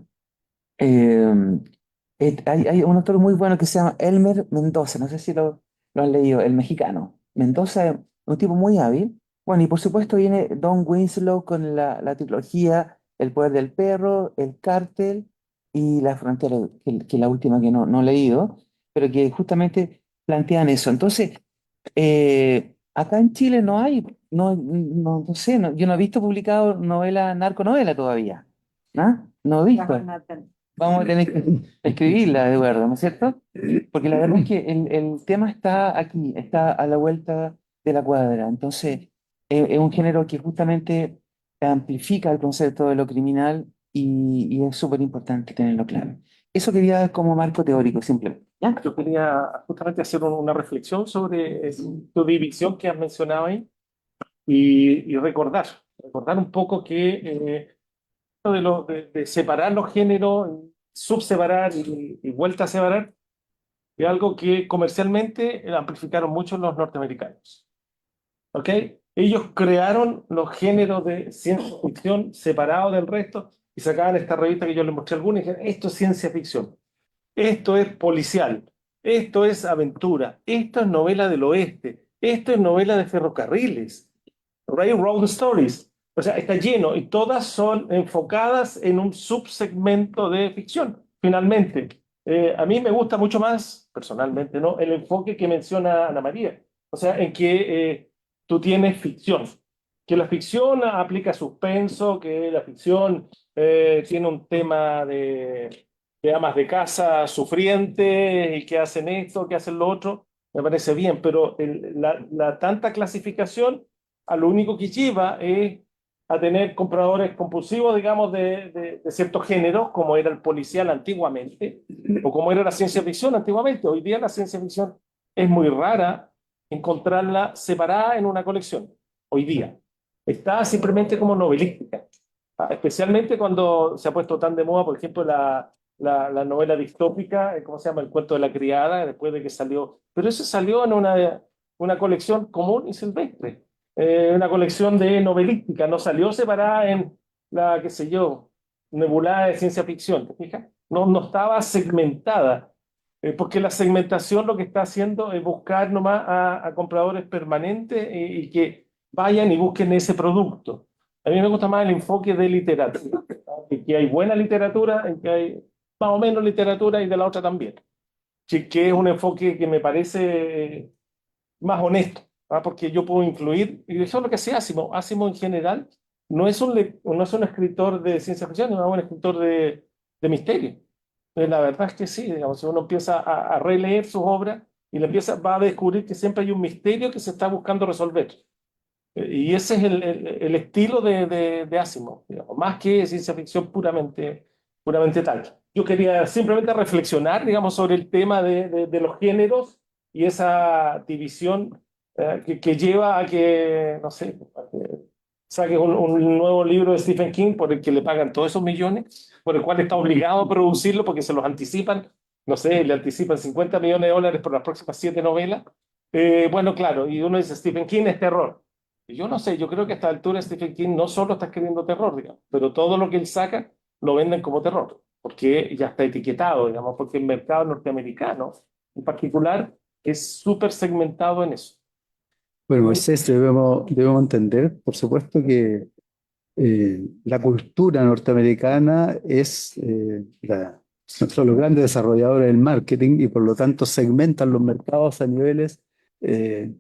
eh, hay un autor muy bueno que se llama Elmer Mendoza, no sé si lo han leído, el mexicano. Mendoza es un tipo muy hábil. Bueno, y por supuesto viene Don Winslow con la trilogía El poder del perro, El cártel y La frontera, que es la última que no he leído, pero que justamente plantean eso. Entonces, acá en Chile no hay, no sé, yo no he visto publicado novela, narconovela todavía. ¿Ah? No he visto. Vamos a tener que escribirla, Eduardo, ¿no es cierto? Porque la verdad es que el tema está aquí, está a la vuelta de la cuadra. Entonces, es un género que justamente amplifica el concepto de lo criminal y es súper importante tenerlo claro. Eso quería dar como marco teórico, simplemente. ¿Ya? Yo quería justamente hacer una reflexión sobre tu división que has mencionado ahí y recordar un poco que esto de separar los géneros, subseparar y vuelta a separar, es algo que comercialmente amplificaron mucho los norteamericanos. ¿Ok? Ellos crearon los géneros de ciencia ficción separados del resto y sacaban esta revista que yo les mostré a algunos y dijeron, esto es ciencia ficción. Esto es policial, esto es aventura, esto es novela del oeste, esto es novela de ferrocarriles, Railroad Stories. O sea, está lleno y todas son enfocadas en un subsegmento de ficción. Finalmente, a mí me gusta mucho más, personalmente, ¿no? El enfoque que menciona Ana María. O sea, en que tú tienes ficción, que la ficción aplica suspenso, que la ficción tiene un tema de amas de casa sufrientes y que hacen esto, que hacen lo otro, me parece bien, pero la tanta clasificación a lo único que lleva es a tener compradores compulsivos, digamos, de ciertos géneros, como era el policial antiguamente, o como era la ciencia ficción antiguamente. Hoy día la ciencia ficción es muy rara encontrarla separada en una colección. Hoy día. Está simplemente como novelística. Especialmente cuando se ha puesto tan de moda, por ejemplo, la novela distópica, ¿cómo se llama? El cuento de la criada, después de que salió. Pero eso salió en una colección común y silvestre, una colección de novelística, no salió separada en la, qué sé yo, nebulada de ciencia ficción, ¿te fijas? No, no estaba segmentada, porque la segmentación lo que está haciendo es buscar nomás a compradores permanentes y que vayan y busquen ese producto. A mí me gusta más el enfoque de literatura, que hay buena literatura, en que hay más o menos literatura y de la otra también. Que es un enfoque que me parece más honesto, ¿ah? Porque yo puedo influir, y eso es lo que hace Asimov. Asimov en general no es un escritor de ciencia ficción, es un escritor de misterio. La verdad es que sí, digamos, si uno empieza a releer sus obras y va a descubrir que siempre hay un misterio que se está buscando resolver. Y ese es el estilo de Asimov, digamos, más que ciencia ficción puramente tal. Yo quería simplemente reflexionar, digamos, sobre el tema de los géneros y esa división que lleva a que, no sé, a que saques un nuevo libro de Stephen King por el que le pagan todos esos millones, por el cual está obligado a producirlo porque se los anticipan, no sé, le anticipan $50 millones por las próximas 7 novelas. Bueno, claro, y uno dice, Stephen King es terror. Y yo no sé, yo creo que a esta altura Stephen King no solo está escribiendo terror, digamos, pero todo lo que él saca lo venden como terror, porque ya está etiquetado, digamos, porque el mercado norteamericano en particular es súper segmentado en eso. Bueno, Moisés, debemos entender, por supuesto, que la cultura norteamericana son los grandes desarrolladores del marketing y por lo tanto segmentan los mercados a niveles eh,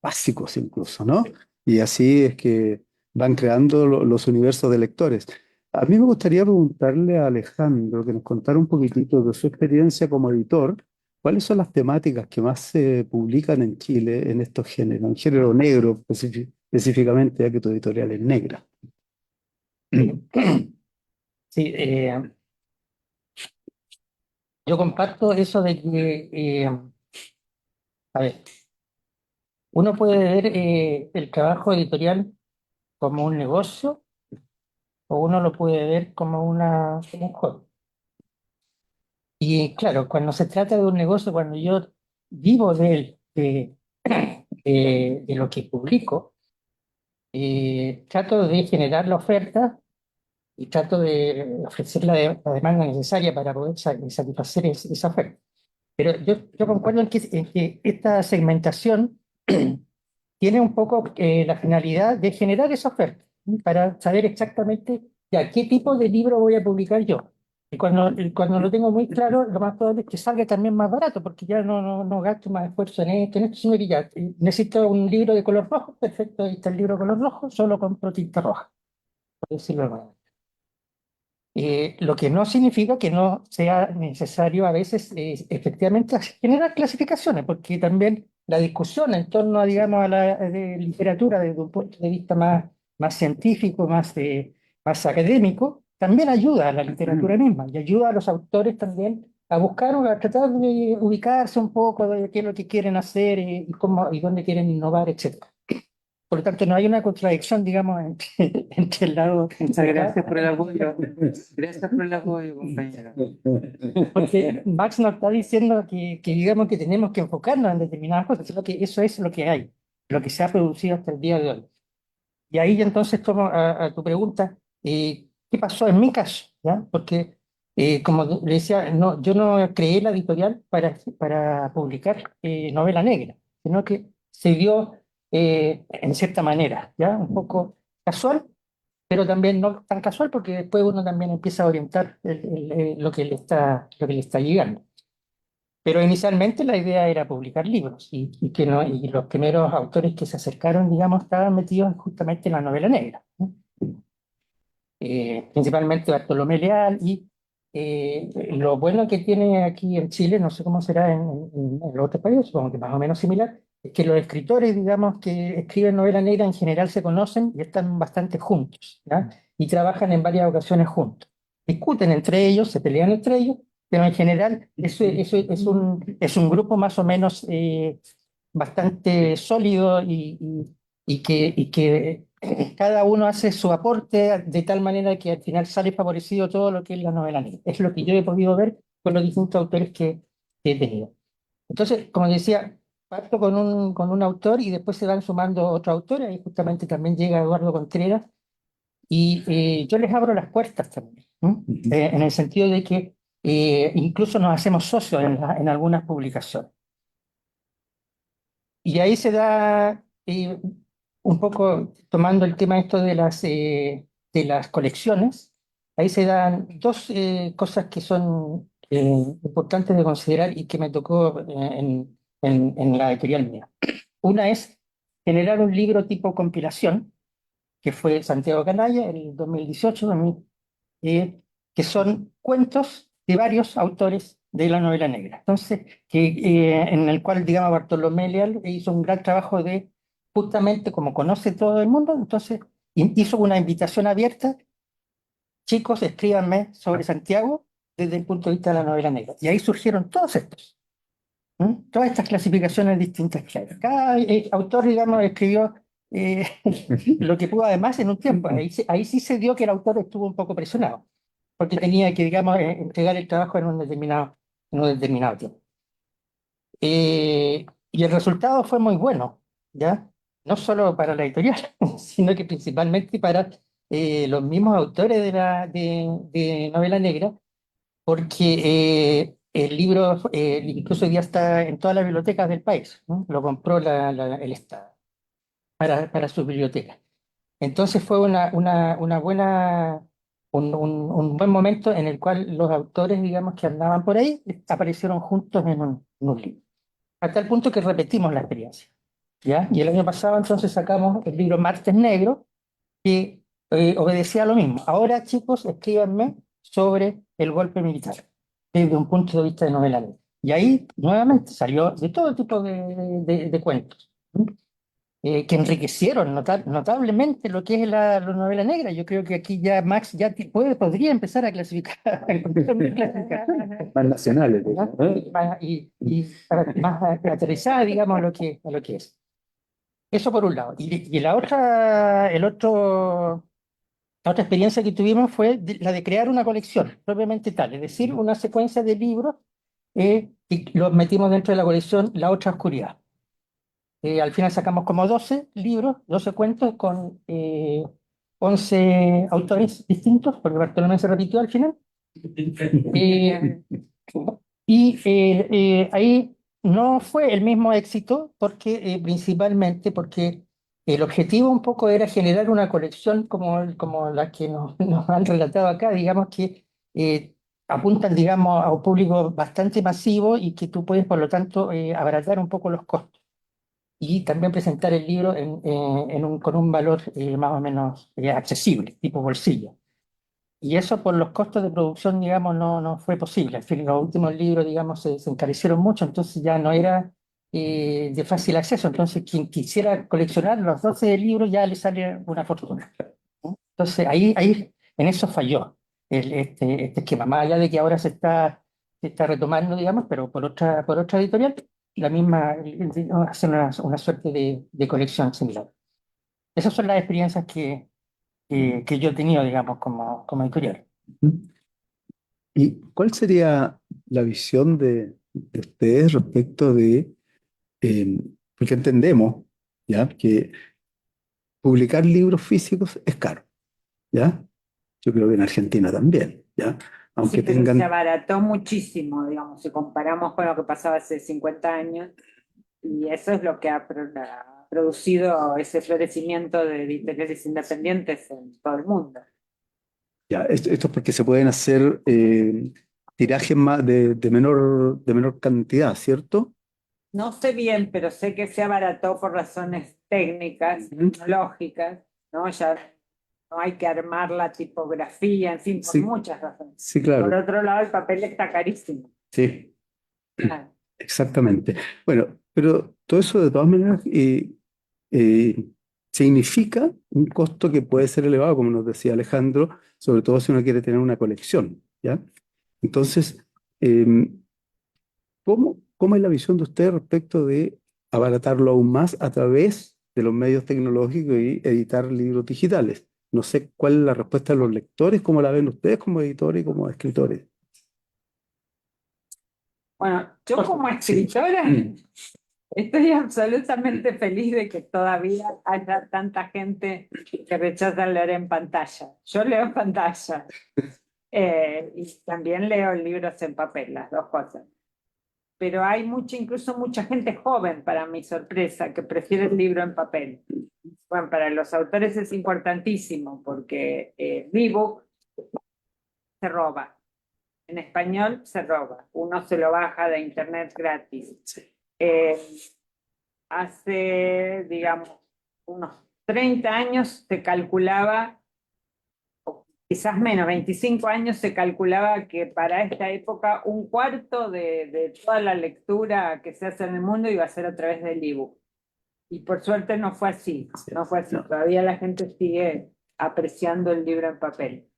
básicos incluso, ¿no? Y así es que van creando los universos de lectores. A mí me gustaría preguntarle a Alejandro que nos contara un poquitito de su experiencia como editor. ¿Cuáles son las temáticas que más se publican en Chile en estos géneros? En género negro específicamente, ya que tu editorial es negra. Sí, yo comparto eso de que, a ver, uno puede ver el trabajo editorial como un negocio o uno lo puede ver como como un hobby. Y claro, cuando se trata de un negocio, cuando yo vivo de él, de lo que publico, trato de generar la oferta y trato de ofrecer la demanda necesaria para poder satisfacer esa oferta. Pero yo concuerdo en que esta segmentación tiene un poco la finalidad de generar esa oferta, ¿sí? Para saber exactamente ya qué tipo de libro voy a publicar yo. Y cuando lo tengo muy claro, lo más probable es que salga también más barato, porque ya no gasto más esfuerzo en esto, sino que ya necesito un libro de color rojo, perfecto, ahí está el libro de color rojo, solo compro tinta roja, por decirlo de alguna manera. Lo que no significa que no sea necesario a veces efectivamente generar clasificaciones, porque también la discusión en torno a, digamos, a la literatura desde un punto de vista más científico, más académico, también ayuda a la literatura misma y ayuda a los autores también a buscar o a tratar de ubicarse un poco de qué es lo que quieren hacer y dónde quieren innovar, etc. Por lo tanto, no hay una contradicción, digamos, entre el lado. Muchas gracias por el apoyo. Gracias por el apoyo, compañero. Porque Max nos está diciendo que digamos que tenemos que enfocarnos en determinadas cosas, sino que eso es lo que hay, lo que se ha producido hasta el día de hoy. Y ahí entonces tomo a tu pregunta, ¿qué pasó en mi caso? ¿Ya? Porque, como le decía, no, yo no creé la editorial para publicar novela negra, sino que se dio en cierta manera, ¿ya? Un poco casual, pero también no tan casual porque después uno también empieza a orientar lo que le está llegando. Pero inicialmente la idea era publicar libros y que no, y los primeros autores que se acercaron, digamos, estaban metidos justamente en la novela negra, ¿no? Principalmente Bartolomé Leal y lo bueno que tiene aquí en Chile, no sé cómo será en los otros países, supongo que más o menos similar, es que los escritores, digamos, que escriben novela negra en general se conocen y están bastante juntos, ¿ya? Y trabajan en varias ocasiones juntos. Discuten entre ellos, se pelean entre ellos, pero en general eso es un grupo más o menos bastante sólido y que cada uno hace su aporte de tal manera que al final sale favorecido todo lo que es la novela negra. Es lo que yo he podido ver con los distintos autores que he tenido. Entonces, como decía, parto con un autor y después se van sumando otros autores, y justamente también llega Eduardo Contreras, y yo les abro las puertas también, ¿no? En el sentido de que incluso nos hacemos socios en algunas publicaciones. Y ahí se da un poco, tomando el tema esto de las colecciones, ahí se dan dos cosas que son importantes de considerar y que me tocó en la editorial mía. Una es generar un libro tipo compilación, que fue Santiago Canalla, el 2018, que son cuentos de varios autores de la novela negra. Entonces, en el cual, digamos, Bartolomé Leal hizo un gran trabajo de, justamente como conoce todo el mundo, entonces hizo una invitación abierta: chicos, escríbanme sobre Santiago desde el punto de vista de la novela negra. Y ahí surgieron todos estos. Todas estas clasificaciones distintas que hay. Cada autor, digamos, escribió eh, lo que pudo además en un tiempo. Ahí sí se dio que el autor estuvo un poco presionado, porque tenía que, digamos, entregar el trabajo en un determinado tiempo. Y el resultado fue muy bueno, ¿ya? No solo para la editorial, sino que principalmente para los mismos autores de novela negra, porque el libro incluso hoy día está en todas las bibliotecas del país, ¿no? Lo compró el Estado para sus bibliotecas. Entonces fue una buena, un buen momento en el cual los autores, digamos, que andaban por ahí, aparecieron juntos en un libro. A tal punto que repetimos la experiencia, ¿ya? Y el año pasado entonces sacamos el libro Martes Negro, que obedecía a lo mismo. Ahora, chicos, escríbanme sobre el golpe militar, desde un punto de vista de novela negra. Y ahí, nuevamente, salió de todo tipo de cuentos, ¿sí? Que enriquecieron notablemente lo que es la novela negra. Yo creo que aquí ya Max ya podría empezar a clasificar, a encontrar mil clasificaciones, Más nacionales, ¿verdad? ¿no? Más aterrizada, digamos, a lo que es. Eso por un lado. Y la otra, la otra experiencia que tuvimos fue la de crear una colección propiamente tal, es decir, una secuencia de libros y los metimos dentro de la colección La Otra Oscuridad. Al final sacamos como 12 libros, 12 cuentos con 11 autores distintos, porque Bartolomé se repitió al final. Eh, ahí no fue el mismo éxito porque principalmente porque el objetivo un poco era generar una colección como la que nos han relatado acá, digamos que apuntan, digamos, a un público bastante masivo y que tú puedes, por lo tanto, abaratar un poco los costos y también presentar el libro con un valor más o menos accesible, tipo bolsillo. Y eso por los costos de producción, digamos, no fue posible. Al fin, los últimos libros, digamos, se encarecieron mucho, entonces ya no era de fácil acceso. Entonces, quien quisiera coleccionar los 12 libros ya le sale una fortuna, ¿no? Entonces, ahí en eso falló este esquema. Más allá de que ahora se está retomando, digamos, pero por otra editorial, la misma, hace una suerte de colección similar. Esas son las experiencias que yo he tenido, digamos, como editorial. ¿Y cuál sería la visión de ustedes respecto de, porque entendemos, ¿ya? Que publicar libros físicos es caro, ¿ya? Yo creo que en Argentina también, ¿ya? Sí, Aunque pero se tengan, abarató muchísimo, si comparamos con lo que pasaba hace 50 años, y eso es lo que ha producido ese florecimiento de editoriales independientes en todo el mundo. ya, esto es porque se pueden hacer tirajes más de menor cantidad, ¿cierto? No sé bien, pero sé que se abarató por razones técnicas, tecnológicas, ¿no? Ya no hay que armar la tipografía, en fin, por Sí, muchas razones. sí, Por claro, otro lado, el papel está carísimo. sí, Claro. exactamente. Bueno, Pero todo eso de todas maneras eh, significa un costo que puede ser elevado, como nos decía Alejandro, sobre todo si uno quiere tener una colección, ¿ya? Entonces, em, ¿cómo es la visión de usted respecto de abaratarlo aún más a través de los medios tecnológicos y editar libros digitales? No sé cuál es la respuesta de los lectores, cómo la ven ustedes como editores y como escritores. Bueno, yo como Sí. escritora Mm. estoy absolutamente feliz de que todavía haya tanta gente que rechaza leer en pantalla. Yo leo en pantalla y también leo libros en papel, las dos cosas. Pero hay incluso mucha gente joven, para mi sorpresa, que prefiere el libro en papel. Bueno, para los autores es importantísimo porque el ebook se roba. En español se roba. Uno se lo baja de internet gratis. Eh, Hace, digamos, unos 30 años se calculaba, o quizás menos, 25 años se calculaba que para esta época un cuarto de toda la lectura que se hace en el mundo iba a ser a través del ebook. Y por suerte no fue así, no fue así. No. Todavía la gente sigue apreciando el libro en papel.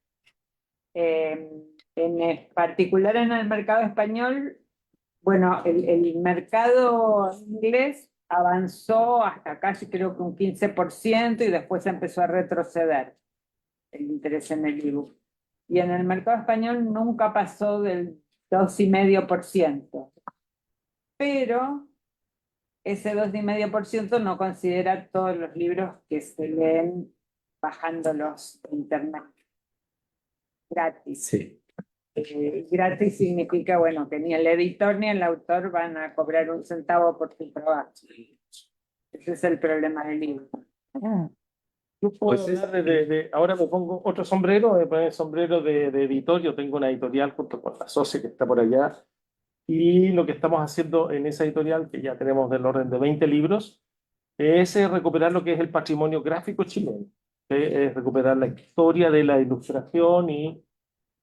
Particular en el mercado español, bueno, el mercado inglés avanzó hasta casi creo que un 15% y después empezó a retroceder el interés en el ebook. Y en el mercado español nunca pasó del 2,5%. Pero ese 2,5% no considera todos los libros que se leen bajándolos de internet gratis. Sí. Gratis significa, bueno, que ni el editor ni el autor van a cobrar un centavo por su trabajo. Ese es el problema del libro. Yo puedo hablar ahora me pongo otro sombrero, me pongo el sombrero de editor. Yo tengo una editorial junto con la socia que está por allá. Y lo que estamos haciendo en esa editorial, que ya tenemos del orden de 20 libros, es recuperar lo que es el patrimonio gráfico chileno. Es recuperar la historia de la ilustración y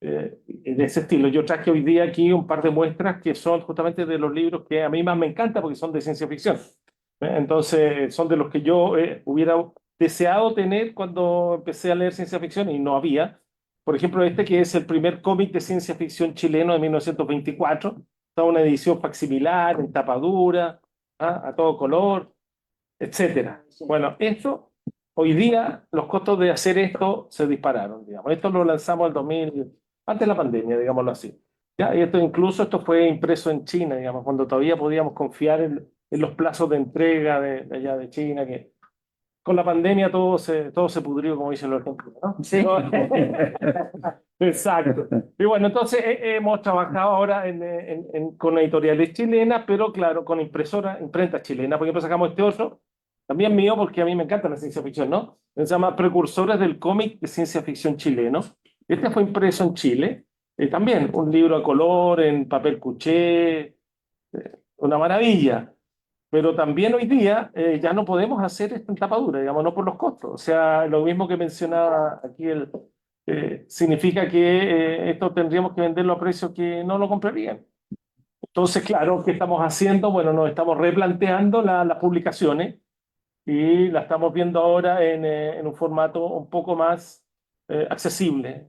de ese estilo. Yo traje hoy día aquí un par de muestras que son justamente de los libros que a mí más me encantan porque son de ciencia ficción. Entonces, son de los que yo hubiera deseado tener cuando empecé a leer ciencia ficción y no había. Por ejemplo, este que es el primer cómic de ciencia ficción chileno de 1924. Está una edición facsimilar, en tapa dura, a todo color, etcétera. Bueno, esto, hoy día, los costos de hacer esto se dispararon, digamos. Esto lo lanzamos el 2000, antes de la pandemia, digámoslo así. ¿Ya? Y esto fue impreso en China, digamos, cuando todavía podíamos confiar en los plazos de entrega de allá de China, que con la pandemia todo se pudrió, como dicen los argentinos, ¿no? Sí. Exacto. Y bueno, entonces hemos trabajado ahora con editoriales chilenas, pero claro, con imprentas chilenas. Por ejemplo, sacamos este otro, también mío, porque a mí me encanta la ciencia ficción, ¿no? Se llama Precursores del cómic de ciencia ficción chileno. Este fue impreso en Chile. También un libro a color, en papel cuché, una maravilla. Pero también hoy día ya no podemos hacer esto en tapa dura, digamos, no por los costos. O sea, lo mismo que mencionaba aquí, significa que esto tendríamos que venderlo a precios que no lo comprarían. Entonces, claro, ¿qué estamos haciendo? Bueno, nos estamos replanteando las publicaciones y la estamos viendo ahora en un formato un poco más accesible,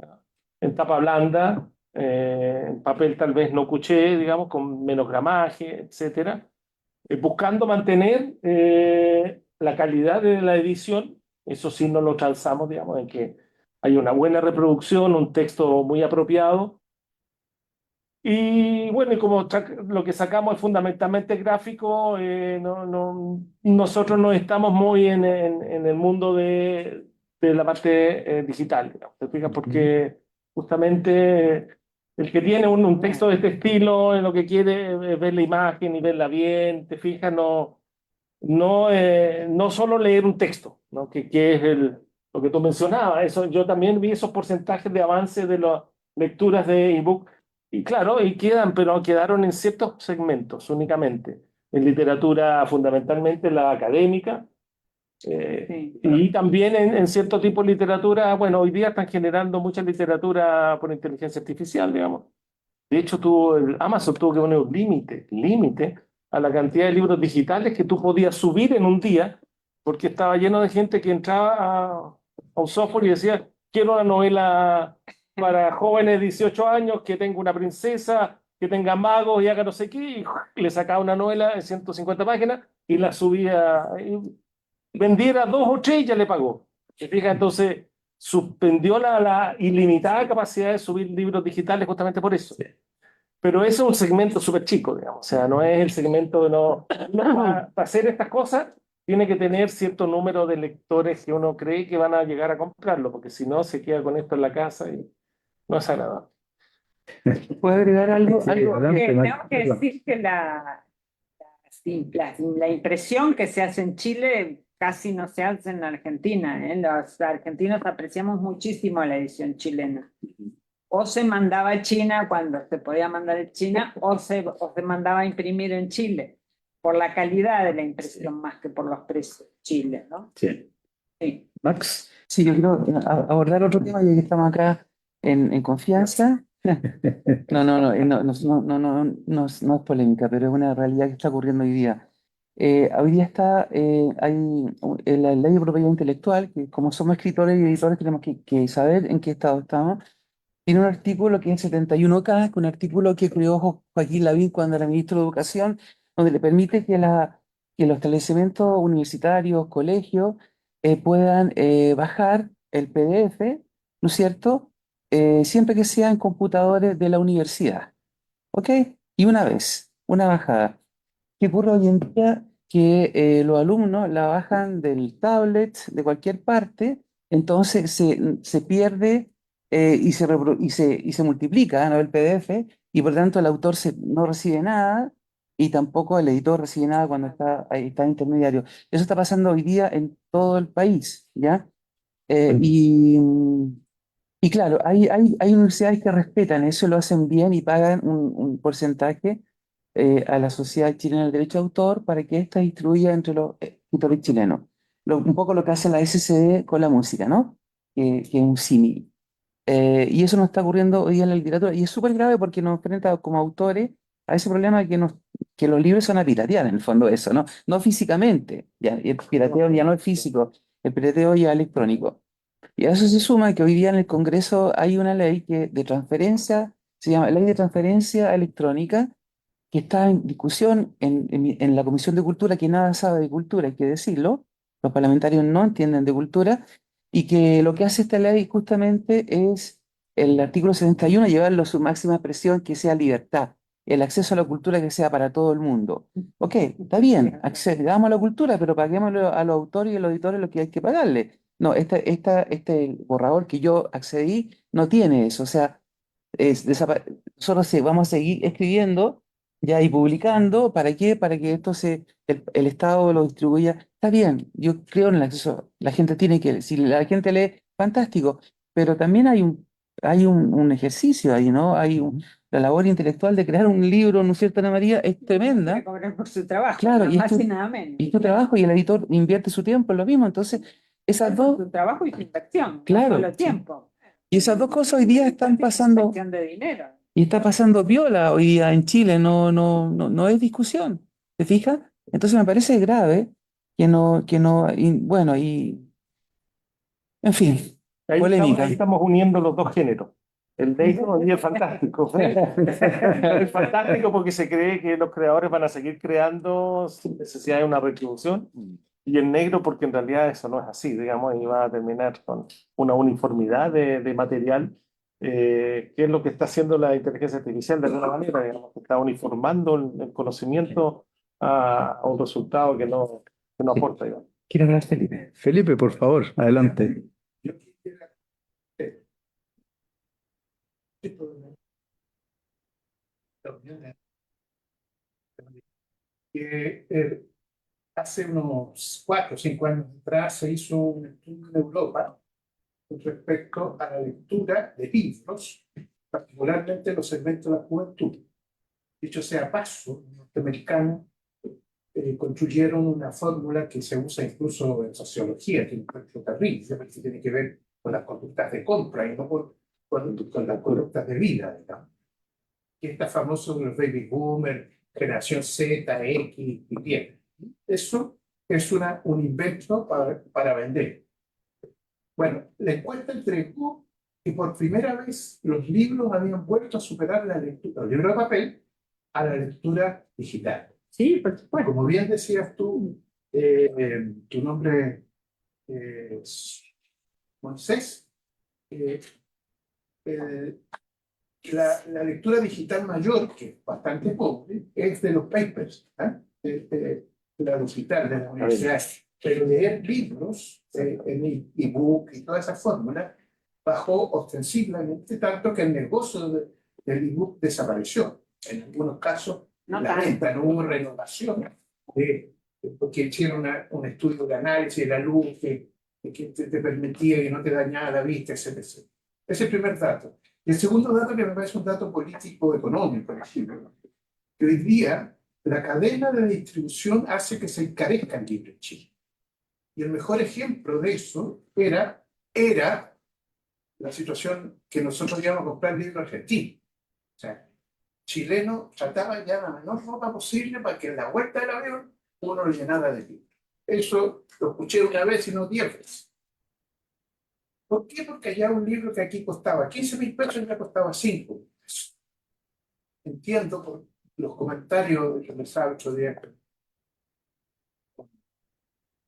en tapa blanda, en papel tal vez no cuché, digamos, con menos gramaje, etcétera, buscando mantener la calidad de la edición. Eso sí, no lo calzamos, digamos, en que hay una buena reproducción, un texto muy apropiado. Y bueno, y como lo que sacamos es fundamentalmente gráfico, nosotros no estamos muy en el mundo de la parte digital, digamos, ¿te fijas? Porque justamente el que tiene un texto de este estilo, lo que quiere es ver la imagen y verla bien, te fijas, no solo leer un texto, ¿no? Que es lo que tú mencionabas. Eso, yo también vi esos porcentajes de avance de las lecturas de ebook. Y claro, pero quedaron en ciertos segmentos únicamente. En literatura, fundamentalmente la académica, Sí. y también en cierto tipo de literatura. Bueno, hoy día están generando mucha literatura por inteligencia artificial, digamos. De hecho, Amazon tuvo que poner un límite a la cantidad de libros digitales que tú podías subir en un día, porque estaba lleno de gente que entraba a un software y decía, quiero una novela para jóvenes de 18 años, que tenga una princesa, que tenga magos y haga no sé qué, y le sacaba una novela de 150 páginas y la subía, y vendiera 2 o 3 y ya le pagó. ¿Te fijas? Entonces, suspendió la ilimitada capacidad de subir libros digitales justamente por eso. Pero eso es un segmento súper chico, digamos. O sea, no es el segmento de para hacer estas cosas, tiene que tener cierto número de lectores que uno cree que van a llegar a comprarlo, porque si no, se queda con esto en la casa y no es agradable. ¿Puedo agregar algo? Sí, Algo adelante, Tengo Mike. que decir que la impresión que se hace en Chile casi no se hace en Argentina, ¿eh? Los argentinos apreciamos muchísimo la edición chilena. O se mandaba a China cuando se podía mandar en China, o se mandaba a imprimir en Chile, por la calidad de la impresión más que por los precios de Chile, ¿no? Sí. Sí. Max. Sí, yo quiero abordar otro tema ya que estamos acá en confianza. No es polémica, pero es una realidad que está ocurriendo hoy día. Hoy día la ley de propiedad intelectual, que como somos escritores y editores tenemos que saber en qué estado estamos. Tiene un artículo que es el 71K, que es un artículo que creó Joaquín Lavín cuando era ministro de Educación, donde le permite que los establecimientos universitarios, colegios, puedan bajar el PDF, ¿no es cierto? Siempre que sean computadores de la universidad. ¿Ok? Y una bajada. ¿Qué ocurre hoy en día? Que los alumnos la bajan del tablet, de cualquier parte, entonces se pierde y se multiplica, ¿no? El PDF, y por tanto el autor no recibe nada y tampoco el editor recibe nada cuando está intermediario. Eso está pasando hoy día en todo el país, ¿ya? Eh, y, y claro, hay universidades que respetan eso, lo hacen bien y pagan un porcentaje a la Sociedad Chilena del Derecho de Autor para que ésta distribuya entre los escritores chilenos. Un poco lo que hace la SCD con la música, ¿no? Que es un símil. Y eso nos está ocurriendo hoy día en la literatura y es súper grave porque nos enfrenta como autores a ese problema que los libros son a piratear, en el fondo eso, ¿no? No físicamente, ya, el pirateo ya no es físico, el pirateo ya es electrónico. Y a eso se suma que hoy día en el Congreso hay una ley de transferencia, se llama Ley de Transferencia Electrónica, que está en discusión en la Comisión de Cultura, que nada sabe de cultura, hay que decirlo, los parlamentarios no entienden de cultura, y que lo que hace esta ley justamente es el artículo 71, llevarlo a su máxima expresión, que sea libertad, el acceso a la cultura que sea para todo el mundo. Ok, está bien, accedamos a la cultura, pero paguémosle a los autores y a los editores lo que hay que pagarle. No, este borrador que yo accedí no tiene eso, o sea, nosotros vamos a seguir escribiendo ya y publicando. ¿Para qué? Para que el Estado lo distribuya. Está bien, yo creo en el acceso. La gente tiene si la gente lee, fantástico, pero también hay un ejercicio ahí, ¿no? La labor intelectual de crear un libro, ¿no es cierto, Ana María? Es tremenda. Que cobrar por su trabajo, Claro, nada más y nada menos. y tu trabajo y el editor invierte su tiempo en lo mismo. Entonces, esas dos, Su trabajo y su inversión, claro, no solo tiempo. y esas dos cosas hoy día están pasando. Inversión de dinero. Y está pasando viola hoy día en Chile, no es discusión, ¿te fijas? Entonces me parece grave bueno, en fin, polémica. Ahí estamos uniendo los dos géneros, el negro y el fantástico. El fantástico porque se cree que los creadores van a seguir creando sin necesidad de una retribución, y el negro porque en realidad eso no es así, digamos, y va a terminar con una uniformidad de material, que es lo que está haciendo la inteligencia artificial de alguna manera, digamos, que está uniformando el conocimiento a un resultado que no aporta, digamos. Quiero hablar, Felipe. Felipe, por favor, adelante. Yo quisiera que hace unos 4 o 5 años atrás se hizo un estudio en Europa con respecto a la lectura de libros, particularmente los segmentos de la juventud. Dicho sea paso, los norteamericanos construyeron una fórmula que se usa incluso en sociología, que encuentro terrible, porque tiene que ver con las conductas de compra y no con las conductas de vida, digamos. Que está famoso de los baby boomers, generación Z, X, Y. Eso es un invento para vender. Bueno, la encuesta entregó que por primera vez los libros habían vuelto a superar la lectura, los libros de papel, a la lectura digital. Sí, por supuesto. Como bien decías tú, tu nombre es Moisés, la lectura digital mayor, que es bastante pobre, es de los papers, de la digital, de la universidad. Pero leer libros en ebook y toda esa fórmula bajó ostensiblemente tanto que el negocio del ebook desapareció. En algunos casos, No la tanto. venta, no hubo renovación, porque hicieron un estudio de análisis de la luz que te permitía que no te dañara la vista, etc. Ese es el primer dato. Y el segundo dato, que me parece un dato político-económico, por ejemplo, que hoy día la cadena de distribución hace que se encarezca el libro en Chile. Y el mejor ejemplo de eso era la situación que nosotros íbamos a comprar libros argentinos. O sea, chileno trataba ya la menor ropa posible para que en la vuelta del avión uno lo llenara de libros. Eso lo escuché una vez y no 10 veces. ¿Por qué? Porque allá un libro que aquí costaba 15.000 pesos y ya costaba 5.000 pesos. Entiendo por los comentarios que me estaba otro día con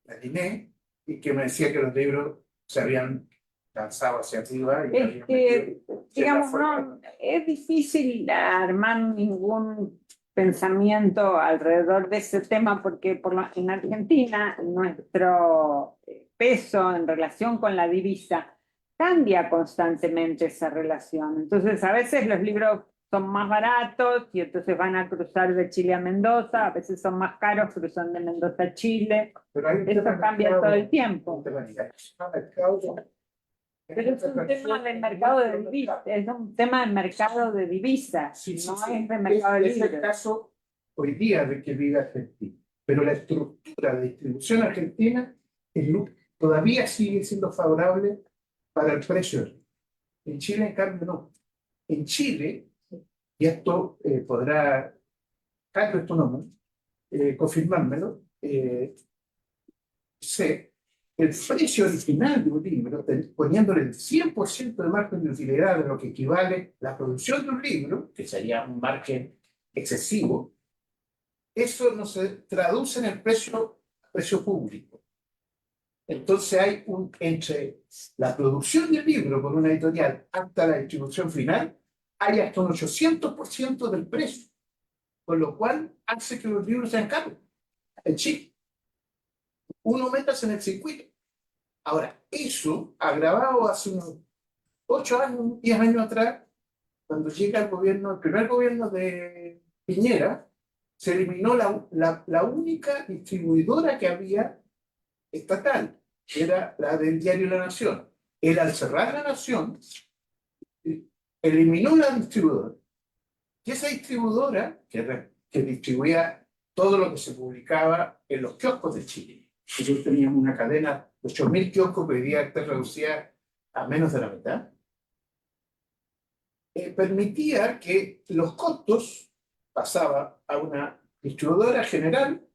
la Inés, y que me decía que los libros se habían lanzado hacia arriba y habían metido Digamos, fuerza. no, es difícil armar ningún pensamiento alrededor de ese tema porque en Argentina nuestro peso en relación con la divisa cambia constantemente esa relación. Entonces, a veces los libros son más baratos y entonces van a cruzar de Chile a Mendoza, a veces son más caros, cruzan de Mendoza a Chile. Pero hay un Eso tema de cambia mercado, todo el tiempo. un tema de mercado. Pero es un tema de mercado de divisas, es un tema de mercado de divisas, Sí, sí, no sí. es de mercado de Es el libros. caso hoy día de que vive Argentina. Pero la estructura de distribución argentina todavía sigue siendo favorable para el precio. En Chile, en cambio, no. En Chile, y esto podrá Carlos, tu nombre, confirmármelo, sé, el precio original de un libro, poniéndole el 100% de margen de utilidad de lo que equivale a la producción de un libro, que sería un margen excesivo, eso no se traduce en el precio público. Entonces hay entre la producción del libro por una editorial hasta la distribución final, hay hasta un 800% del precio, con lo cual hace que los libros sean caros en Chile. Uno métase en el circuito. Ahora, eso agravado hace unos 8 años, 10 años atrás, cuando llega el primer gobierno de Piñera, se eliminó la única distribuidora que había estatal, que era la del diario La Nación. Él, al cerrar La Nación, eliminó la distribuidora. Y esa distribuidora, que distribuía todo lo que se publicaba en los kioscos de Chile, nosotros teníamos una cadena de 8.000 kioscos que hoy día está reducida a menos de la mitad, permitía que los costos pasaban a una distribuidora general,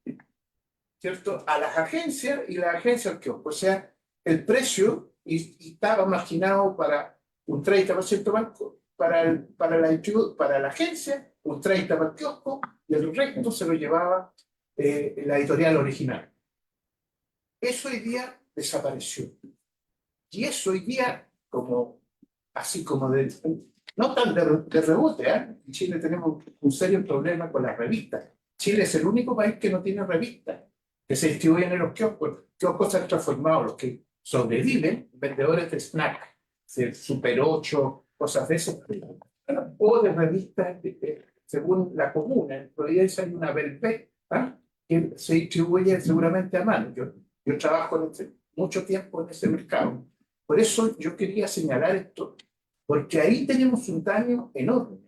¿cierto?, a las agencias y las agencias al kiosco. O sea, el precio estaba marginado para un 30% para la agencia, un 30% para el kiosco, y el resto se lo llevaba la editorial original. Eso hoy día desapareció. Y eso hoy día, así como no tan de rebote, en Chile tenemos un serio problema con las revistas. Chile es el único país que no tiene revistas, que se distribuyen en los kioscos. Kioscos se han transformado, los que sobreviven, vendedores de snack, de Super 8, cosas de ese tipo. O de revistas, según la comuna. En Providencia hay una Belvet, que se distribuye seguramente a mano. Yo trabajo mucho tiempo en ese mercado. Por eso yo quería señalar esto, porque ahí tenemos un daño enorme.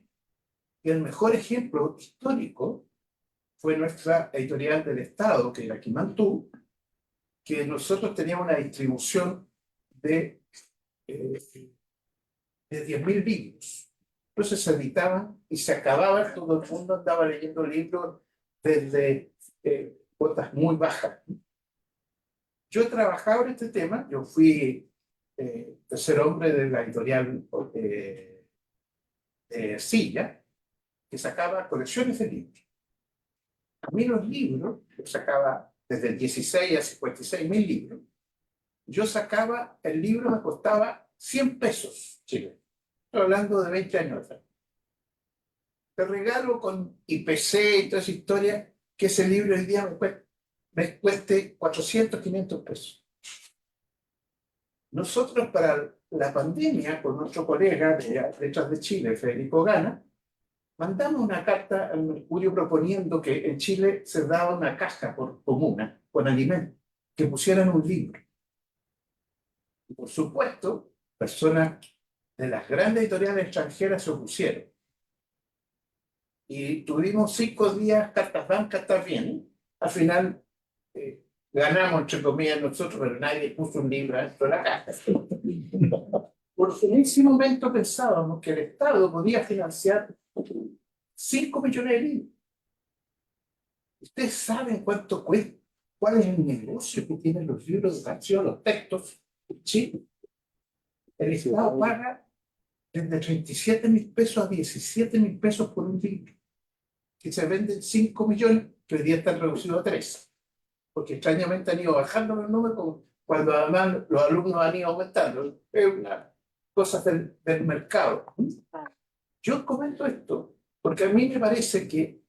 Y el mejor ejemplo histórico fue nuestra editorial del Estado, que era Quimantú, que nosotros teníamos una distribución de 10.000 libros. Entonces se editaban y se acababan, todo el mundo andaba leyendo libros desde cuotas muy bajas. Yo he trabajado en este tema, yo fui tercer hombre de la editorial Silla, que sacaba colecciones de libros. A mí los libros, yo sacaba desde 16 a 56.000 libros, yo sacaba, el libro me costaba 100 pesos chilenos. Estoy hablando de 20 años atrás. Te regalo con IPC y toda esa historia que ese libro hoy día me cueste 400, 500 pesos. Nosotros para la pandemia, con nuestro colega de Letras de Chile, Federico Gana, mandamos una carta al Mercurio proponiendo que en Chile se daba una caja por comuna con alimentos, que pusieran un libro. Y por supuesto, personas de las grandes editoriales extranjeras se opusieron. Y tuvimos 5 días, cartas van, cartas vienen. Al final ganamos, entre comillas, nosotros, pero nadie puso un libro dentro de la caja. Porque en ese momento pensábamos que el Estado podía financiar 5 millones de libros. ¿Ustedes saben cuánto cuesta? ¿Cuál es el negocio que tienen los libros de canción, los textos? Sí. El Estado paga desde 37.000 pesos a 17.000 pesos por un libro, que se venden 5 millones, que hoy día están reducidos a 3, porque extrañamente han ido bajando los números cuando además los alumnos han ido aumentando. Es una cosa del mercado. Yo comento esto porque a mí me parece que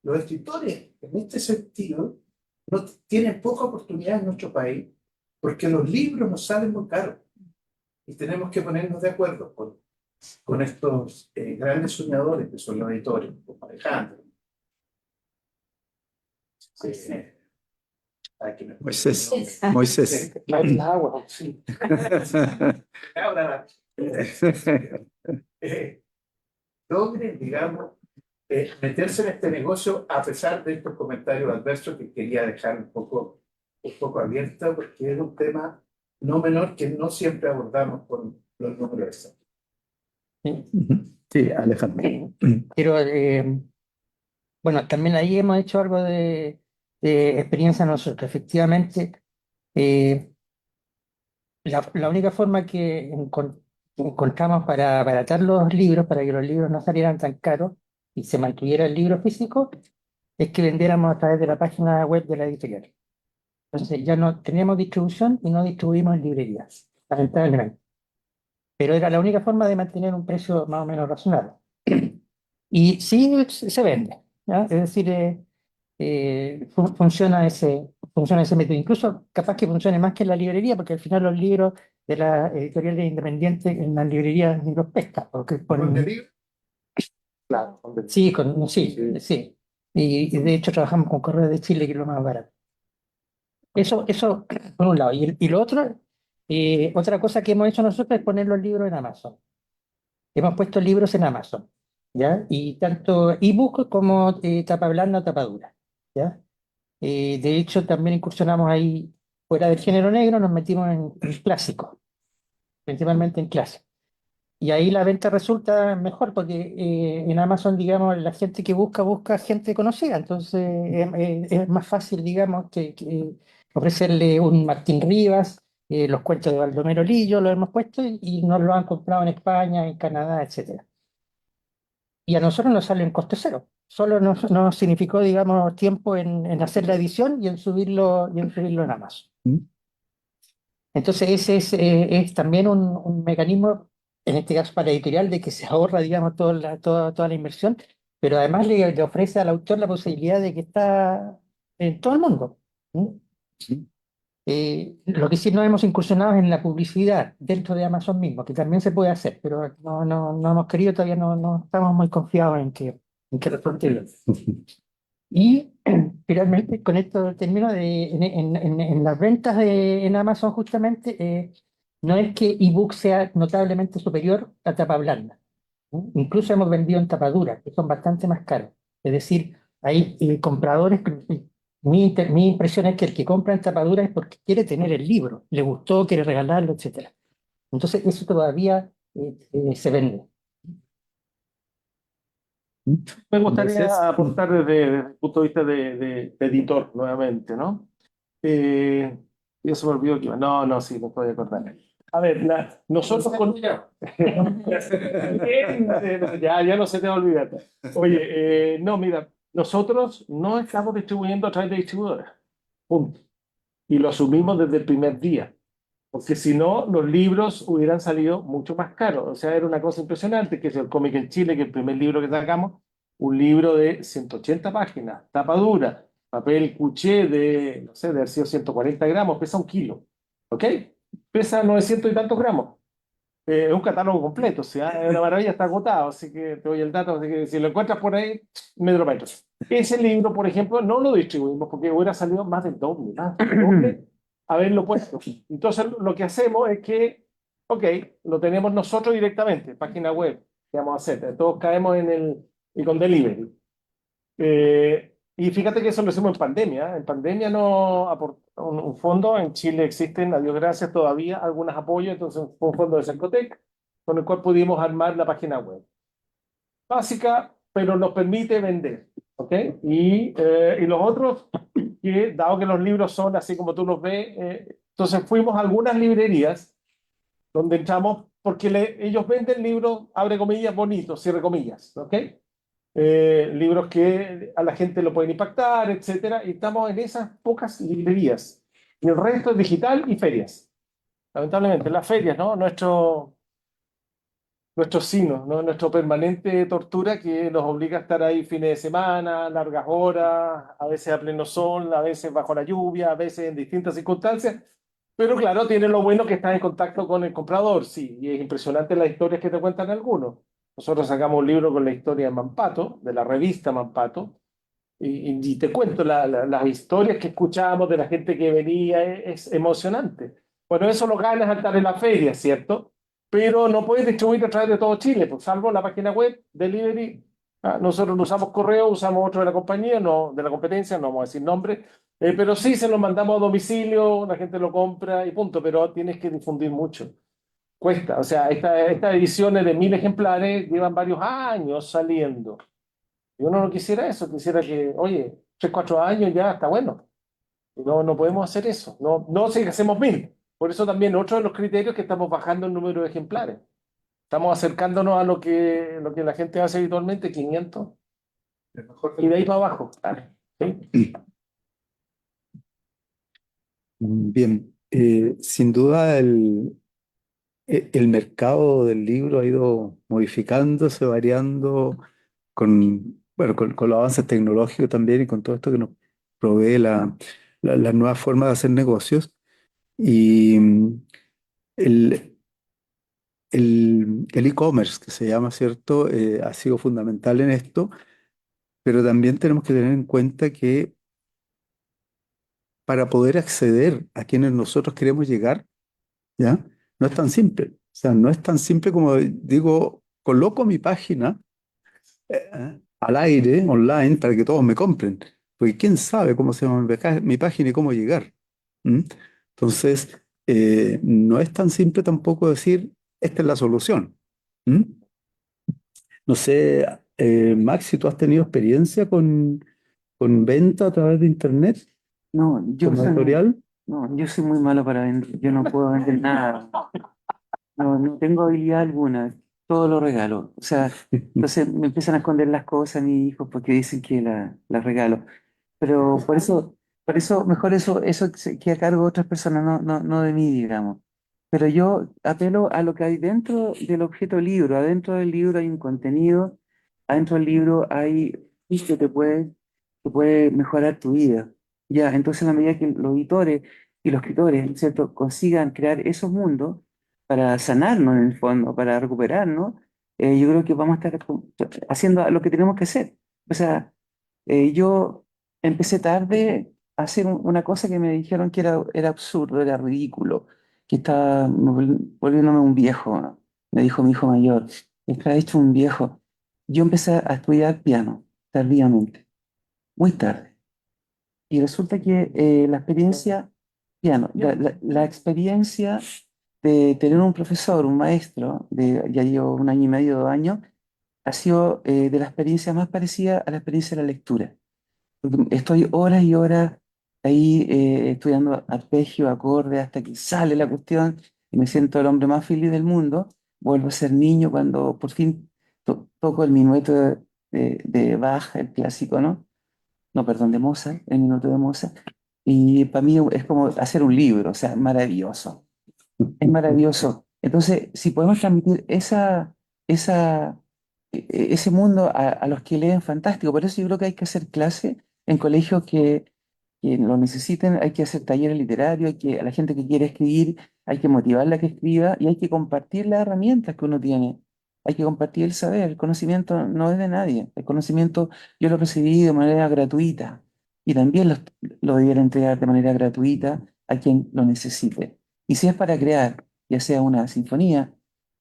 los escritores, en este sentido, no tienen poca oportunidad en nuestro país, porque los libros nos salen muy caros y tenemos que ponernos de acuerdo con estos grandes soñadores que son los editores, como Alejandro. Moisés. Moisés. Sí. Ahora, logren, digamos, meterse en este negocio a pesar de estos comentarios adversos que quería dejar un poco abierto, porque es un tema no menor que no siempre abordamos con los números. Sí, Alejandro. Pero bueno, también ahí hemos hecho algo de experiencia nosotros. Efectivamente, la única forma que encontramos para abaratar los libros, para que los libros no salieran tan caros y se mantuviera el libro físico, es que vendiéramos a través de la página web de la editorial. Entonces ya no tenemos distribución y no distribuimos en librerías, lamentablemente. Pero era la única forma de mantener un precio más o menos razonable. Y sí se vende, ¿ya? Es decir, funciona ese método. Incluso capaz que funcione más que en la librería, porque al final los libros de la editoriales independientes en las librerías ni los pescan, porque Claro, sí, sí. Y de hecho trabajamos con Correos de Chile, que es lo más barato. Eso por un lado. Y lo otro, otra cosa que hemos hecho nosotros es poner los libros en Amazon. Hemos puesto libros en Amazon, ¿ya? Y tanto ebook como tapa blanda o tapa dura, ¿ya? De hecho, también incursionamos ahí, fuera del género negro, nos metimos en clásico, principalmente en clásico. Y ahí la venta resulta mejor porque en Amazon, digamos, la gente que busca gente conocida. Entonces es más fácil, digamos, que ofrecerle un Martín Rivas, los cuentos de Baldomero Lillo, lo hemos puesto y nos lo han comprado en España, en Canadá, etcétera. Y a nosotros nos sale en coste cero. Solo nos significó, digamos, tiempo en hacer la edición y en subirlo en Amazon. Entonces ese es también un mecanismo, en este caso para editorial, de que se ahorra, digamos, toda la inversión, pero además le ofrece al autor la posibilidad de que está en todo el mundo. Lo que sí no hemos incursionado es en la publicidad dentro de Amazon mismo, que también se puede hacer, pero no hemos querido, todavía no estamos muy confiados en que resulte bien. Y finalmente, con esto termino, en las ventas en Amazon justamente, no es que ebook sea notablemente superior a tapa blanda. Incluso hemos vendido en tapa dura, que son bastante más caros. Es decir, hay compradores, mi impresión es que el que compra en tapa dura es porque quiere tener el libro, le gustó, quiere regalarlo, etc. Entonces eso todavía se vende. Me gustaría Entonces, aportar desde el punto de vista de editor nuevamente, ¿no? Eh, ya se me olvidó que iba. No, no, sí, me puedo acordar. A ver, nosotros con... ya no se te va a olvidar. Oye, no, mira, nosotros no estamos distribuyendo a través de distribuidores. Punto. Y lo asumimos desde el primer día. Porque si no, los libros hubieran salido mucho más caros. O sea, era una cosa impresionante, que es el cómic en Chile, que el primer libro que sacamos, un libro de 180 páginas, tapa dura, papel cuché de, no sé, de haber sido 140 gramos, pesa 1 kilo, ¿ok? Pesa 900 y tantos gramos. Es un catálogo completo, o sea, es una maravilla, está agotado, así que te doy el dato, así que si lo encuentras por ahí, me lo meto. Ese libro, por ejemplo, no lo distribuimos porque hubiera salido más del doble, haberlo puesto. Entonces, lo que hacemos es que, ok, lo tenemos nosotros directamente, página web, ¿qué vamos a hacer? Todos caemos en y con delivery. Y fíjate que eso lo hicimos en pandemia. En pandemia no aportó un fondo. En Chile existen, a Dios gracias, todavía algunos apoyos. Entonces, fue un fondo de Cercotec con el cual pudimos armar la página web. Básica, pero nos permite vender. ¿Ok? Y los otros, que dado que los libros son así como tú los ves, entonces fuimos a algunas librerías donde entramos porque ellos venden libros, abre comillas, bonitos, cierre comillas. ¿Ok? Libros que a la gente lo pueden impactar, etcétera, y estamos en esas pocas librerías. Y el resto es digital y ferias. Lamentablemente, las ferias, ¿no? Nuestro sino, ¿no? Nuestra permanente tortura que nos obliga a estar ahí fines de semana, largas horas, a veces a pleno sol, a veces bajo la lluvia, a veces en distintas circunstancias. Pero claro, tiene lo bueno que estás en contacto con el comprador, sí, y es impresionante las historias que te cuentan algunos. Nosotros sacamos un libro con la historia de Mampato, de la revista Mampato, y te cuento las historias que escuchábamos de la gente que venía, es emocionante. Bueno, eso lo ganas al estar en la feria, ¿cierto? Pero no puedes distribuir a través de todo Chile, pues, salvo la página web, delivery. Nosotros no usamos correo, usamos otro de la compañía, no, de la competencia, no vamos a decir nombre, pero sí se lo mandamos a domicilio, la gente lo compra y punto, pero tienes que difundir mucho. Cuesta, o sea, estas ediciones de 1000 ejemplares llevan varios años saliendo. Y uno no quisiera eso, quisiera que, oye, 3, 4 años ya está bueno. No, no podemos hacer eso. No, no si hacemos 1000. Por eso también otro de los criterios es que estamos bajando el número de ejemplares. Estamos acercándonos a lo que la gente hace habitualmente, 500, Es mejor y de ahí para abajo. Claro. ¿Sí? bien, sin duda el mercado del libro ha ido modificándose, variando bueno, con los avances tecnológicos también y con todo esto que nos provee la nueva forma de hacer negocios. Y el, el e-commerce, que se llama, ¿cierto? Ha sido fundamental en esto, pero también tenemos que tener en cuenta que para poder acceder a quienes nosotros queremos llegar, ¿ya? No es tan simple. O sea, no es tan simple como digo, coloco mi página al aire, online, para que todos me compren. Porque quién sabe cómo se llama mi página y cómo llegar. ¿Mm? Entonces, no es tan simple tampoco decir, esta es la solución. ¿Mm? No sé, Max, si tú has tenido experiencia con venta a través de Internet No, como editorial. no, yo soy muy malo para vender, yo no puedo vender nada. No, no tengo habilidad alguna, todo lo regalo. O sea, entonces me empiezan a esconder las cosas a mis hijos porque dicen que las regalo. Pero por eso mejor eso que queda a cargo de otras personas, no de mí, digamos. Pero yo apelo a lo que hay dentro del objeto libro. Adentro del libro hay un contenido, adentro del libro hay que que puede mejorar tu vida. Ya, entonces en la medida que los editores y los escritores, ¿cierto?, consigan crear esos mundos para sanarnos en el fondo, para recuperarnos, yo creo que vamos a estar haciendo lo que tenemos que hacer. O sea, yo empecé tarde a hacer una cosa que me dijeron que era absurdo, era ridículo, que estaba volviéndome un viejo, ¿no? Me dijo mi hijo mayor, está hecho un viejo. Yo empecé a estudiar piano tardíamente, muy tarde. Y resulta que la experiencia, piano, la experiencia de tener un profesor, un maestro, ya llevo 1 año y medio, 2 años, ha sido de la experiencia más parecida a la experiencia de la lectura. Porque estoy horas y horas ahí estudiando arpegio, acorde, hasta que sale la cuestión y me siento el hombre más feliz del mundo. Vuelvo a ser niño cuando por fin toco el minueto de Bach, el clásico, ¿no? No, perdón, de Mozart, el minueto de Mozart. Y para mí es como hacer un libro, o sea, maravilloso. Es maravilloso. Entonces, si podemos transmitir esa, ese mundo a los que leen, fantástico. Por eso yo creo que hay que hacer clase en colegios que lo necesiten, hay que hacer talleres literarios, a la gente que quiere escribir, hay que motivarla a que escriba y hay que compartir las herramientas que uno tiene. Hay que compartir el saber. El conocimiento no es de nadie. El conocimiento yo lo recibí de manera gratuita y también lo debiera entregar de manera gratuita a quien lo necesite. Y si es para crear, ya sea una sinfonía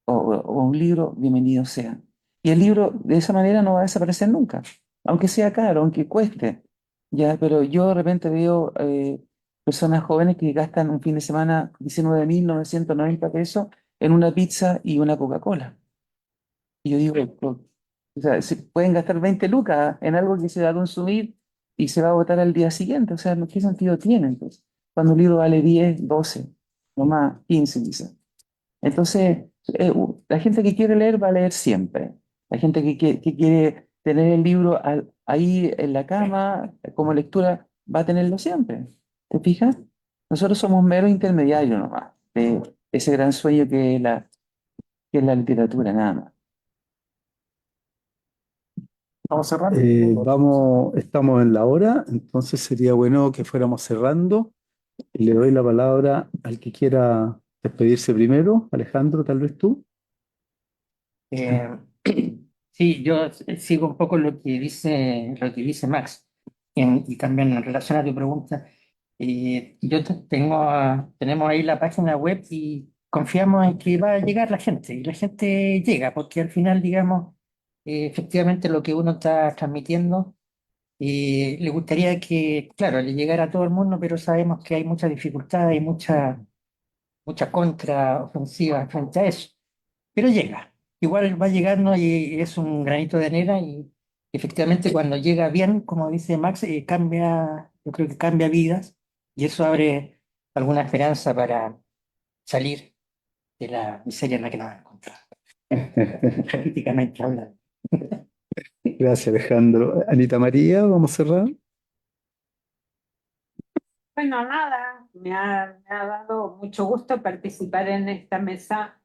o un libro, bienvenido sea. Y el libro de esa manera no va a desaparecer nunca, aunque sea caro, aunque cueste. Ya, pero yo de repente veo personas jóvenes que gastan un fin de semana 19.990 pesos en una pizza y una Coca-Cola. Y yo digo, o sea, pueden gastar 20 lucas en algo que se va a consumir y se va a votar al día siguiente. O sea, ¿qué sentido tiene entonces? Cuando un libro vale 10, 12, no más, 15 quizás. Entonces, la gente que quiere leer va a leer siempre. La gente que quiere tener el libro ahí en la cama como lectura va a tenerlo siempre. ¿Te fijas? Nosotros somos meros intermediarios nomás de ese gran sueño que es la literatura, nada más. Vamos cerrando. Estamos en la hora, entonces sería bueno que fuéramos cerrando. Y le doy la palabra al que quiera despedirse primero. Alejandro, tal vez tú. Eh, sí, yo sigo un poco lo que dice Max y también en relación a tu pregunta. Tenemos ahí la página web y confiamos en que va a llegar la gente y la gente llega porque al final, digamos, efectivamente lo que uno está transmitiendo le gustaría que, claro, le llegara a todo el mundo, pero sabemos que hay mucha dificultad y mucha contraofensiva frente a eso, pero llega. Igual va llegando y es un granito de arena y efectivamente cuando llega bien, como dice Max, cambia, yo creo que cambia vidas y eso abre alguna esperanza para salir de la miseria en la que nos encontramos, políticamente hablando. Gracias, Alejandro. Anita María, vamos a cerrar. Bueno, nada, me ha dado mucho gusto participar en esta mesa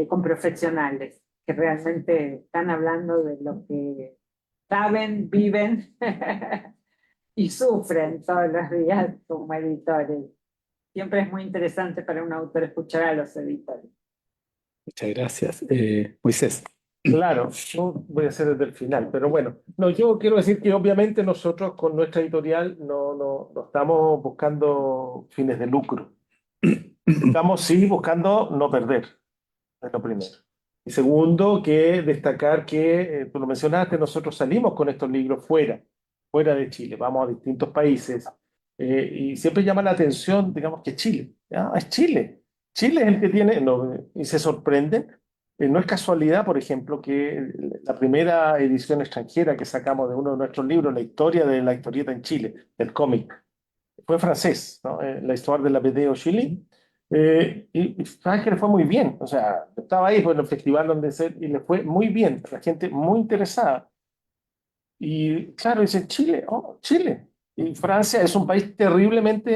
con profesionales que realmente están hablando de lo que saben, viven y sufren todos los días como editores. Siempre es muy interesante para un autor escuchar a los editores. Muchas gracias. Moisés. Claro, yo voy a hacer desde el final, pero bueno, no, yo quiero decir que obviamente nosotros con nuestra editorial no estamos buscando fines de lucro. Estamos sí buscando no perder, es lo primero. Y segundo, que destacar que, tú lo mencionaste, nosotros salimos con estos libros fuera de Chile, vamos a distintos países, y siempre llama la atención, digamos, que Chile, ¿ya? Es Chile. Chile es el que tiene, no, y se sorprenden. No es casualidad, por ejemplo, que la primera edición extranjera que sacamos de uno de nuestros libros, la historia de la historieta en Chile, el cómic, fue francés, ¿no? La historia de la BD au Chili. Y sabes que le fue muy bien. O sea, estaba ahí en el festival donde se, y le fue muy bien. La gente muy interesada. Y claro, dice Chile, oh, Chile. Y Francia es un país terriblemente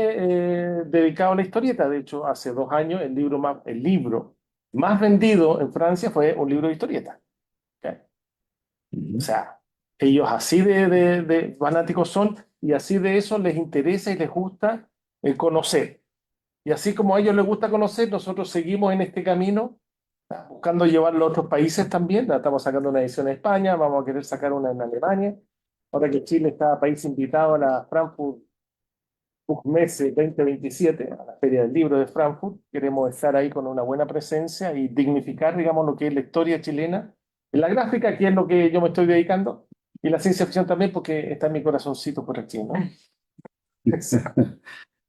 dedicado a la historieta. De hecho, hace 2 años el libro más vendido en Francia fue un libro de historieta. ¿Ok? O sea, ellos así de fanáticos son y así de eso les interesa y les gusta conocer. Y así como a ellos les gusta conocer, nosotros seguimos en este camino buscando llevarlo a otros países también. Estamos sacando una edición en España, vamos a querer sacar una en Alemania. Ahora que Chile está país invitado a la Frankfurt Book Messe 2027, a la Feria del Libro de Frankfurt, queremos estar ahí con una buena presencia y dignificar, digamos, lo que es la historia chilena en la gráfica, que es lo que yo me estoy dedicando, y la ciencia ficción también, porque está en mi corazoncito por aquí, ¿no?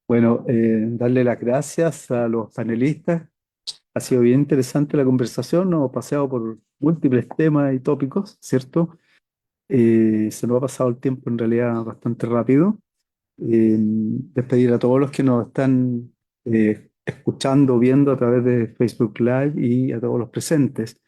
Bueno, darle las gracias a los panelistas Ha sido bien interesante la conversación, nos hemos paseado por múltiples temas y tópicos, ¿cierto? Se nos ha pasado el tiempo en realidad bastante rápido. Despedir a todos los que nos están escuchando, viendo a través de Facebook Live y a todos los presentes.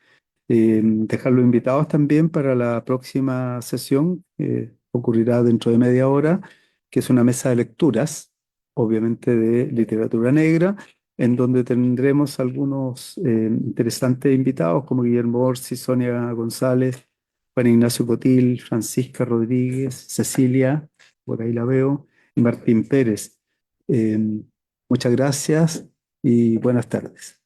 Dejarlos invitados también para la próxima sesión, que ocurrirá dentro de media hora, que es una mesa de lecturas, obviamente de literatura negra, en donde tendremos algunos interesantes invitados como Guillermo Orsi, Sonia González, Juan Ignacio Cotil, Francisca Rodríguez, Cecilia, por ahí la veo, y Martín Pérez. Eh, Muchas gracias y buenas tardes.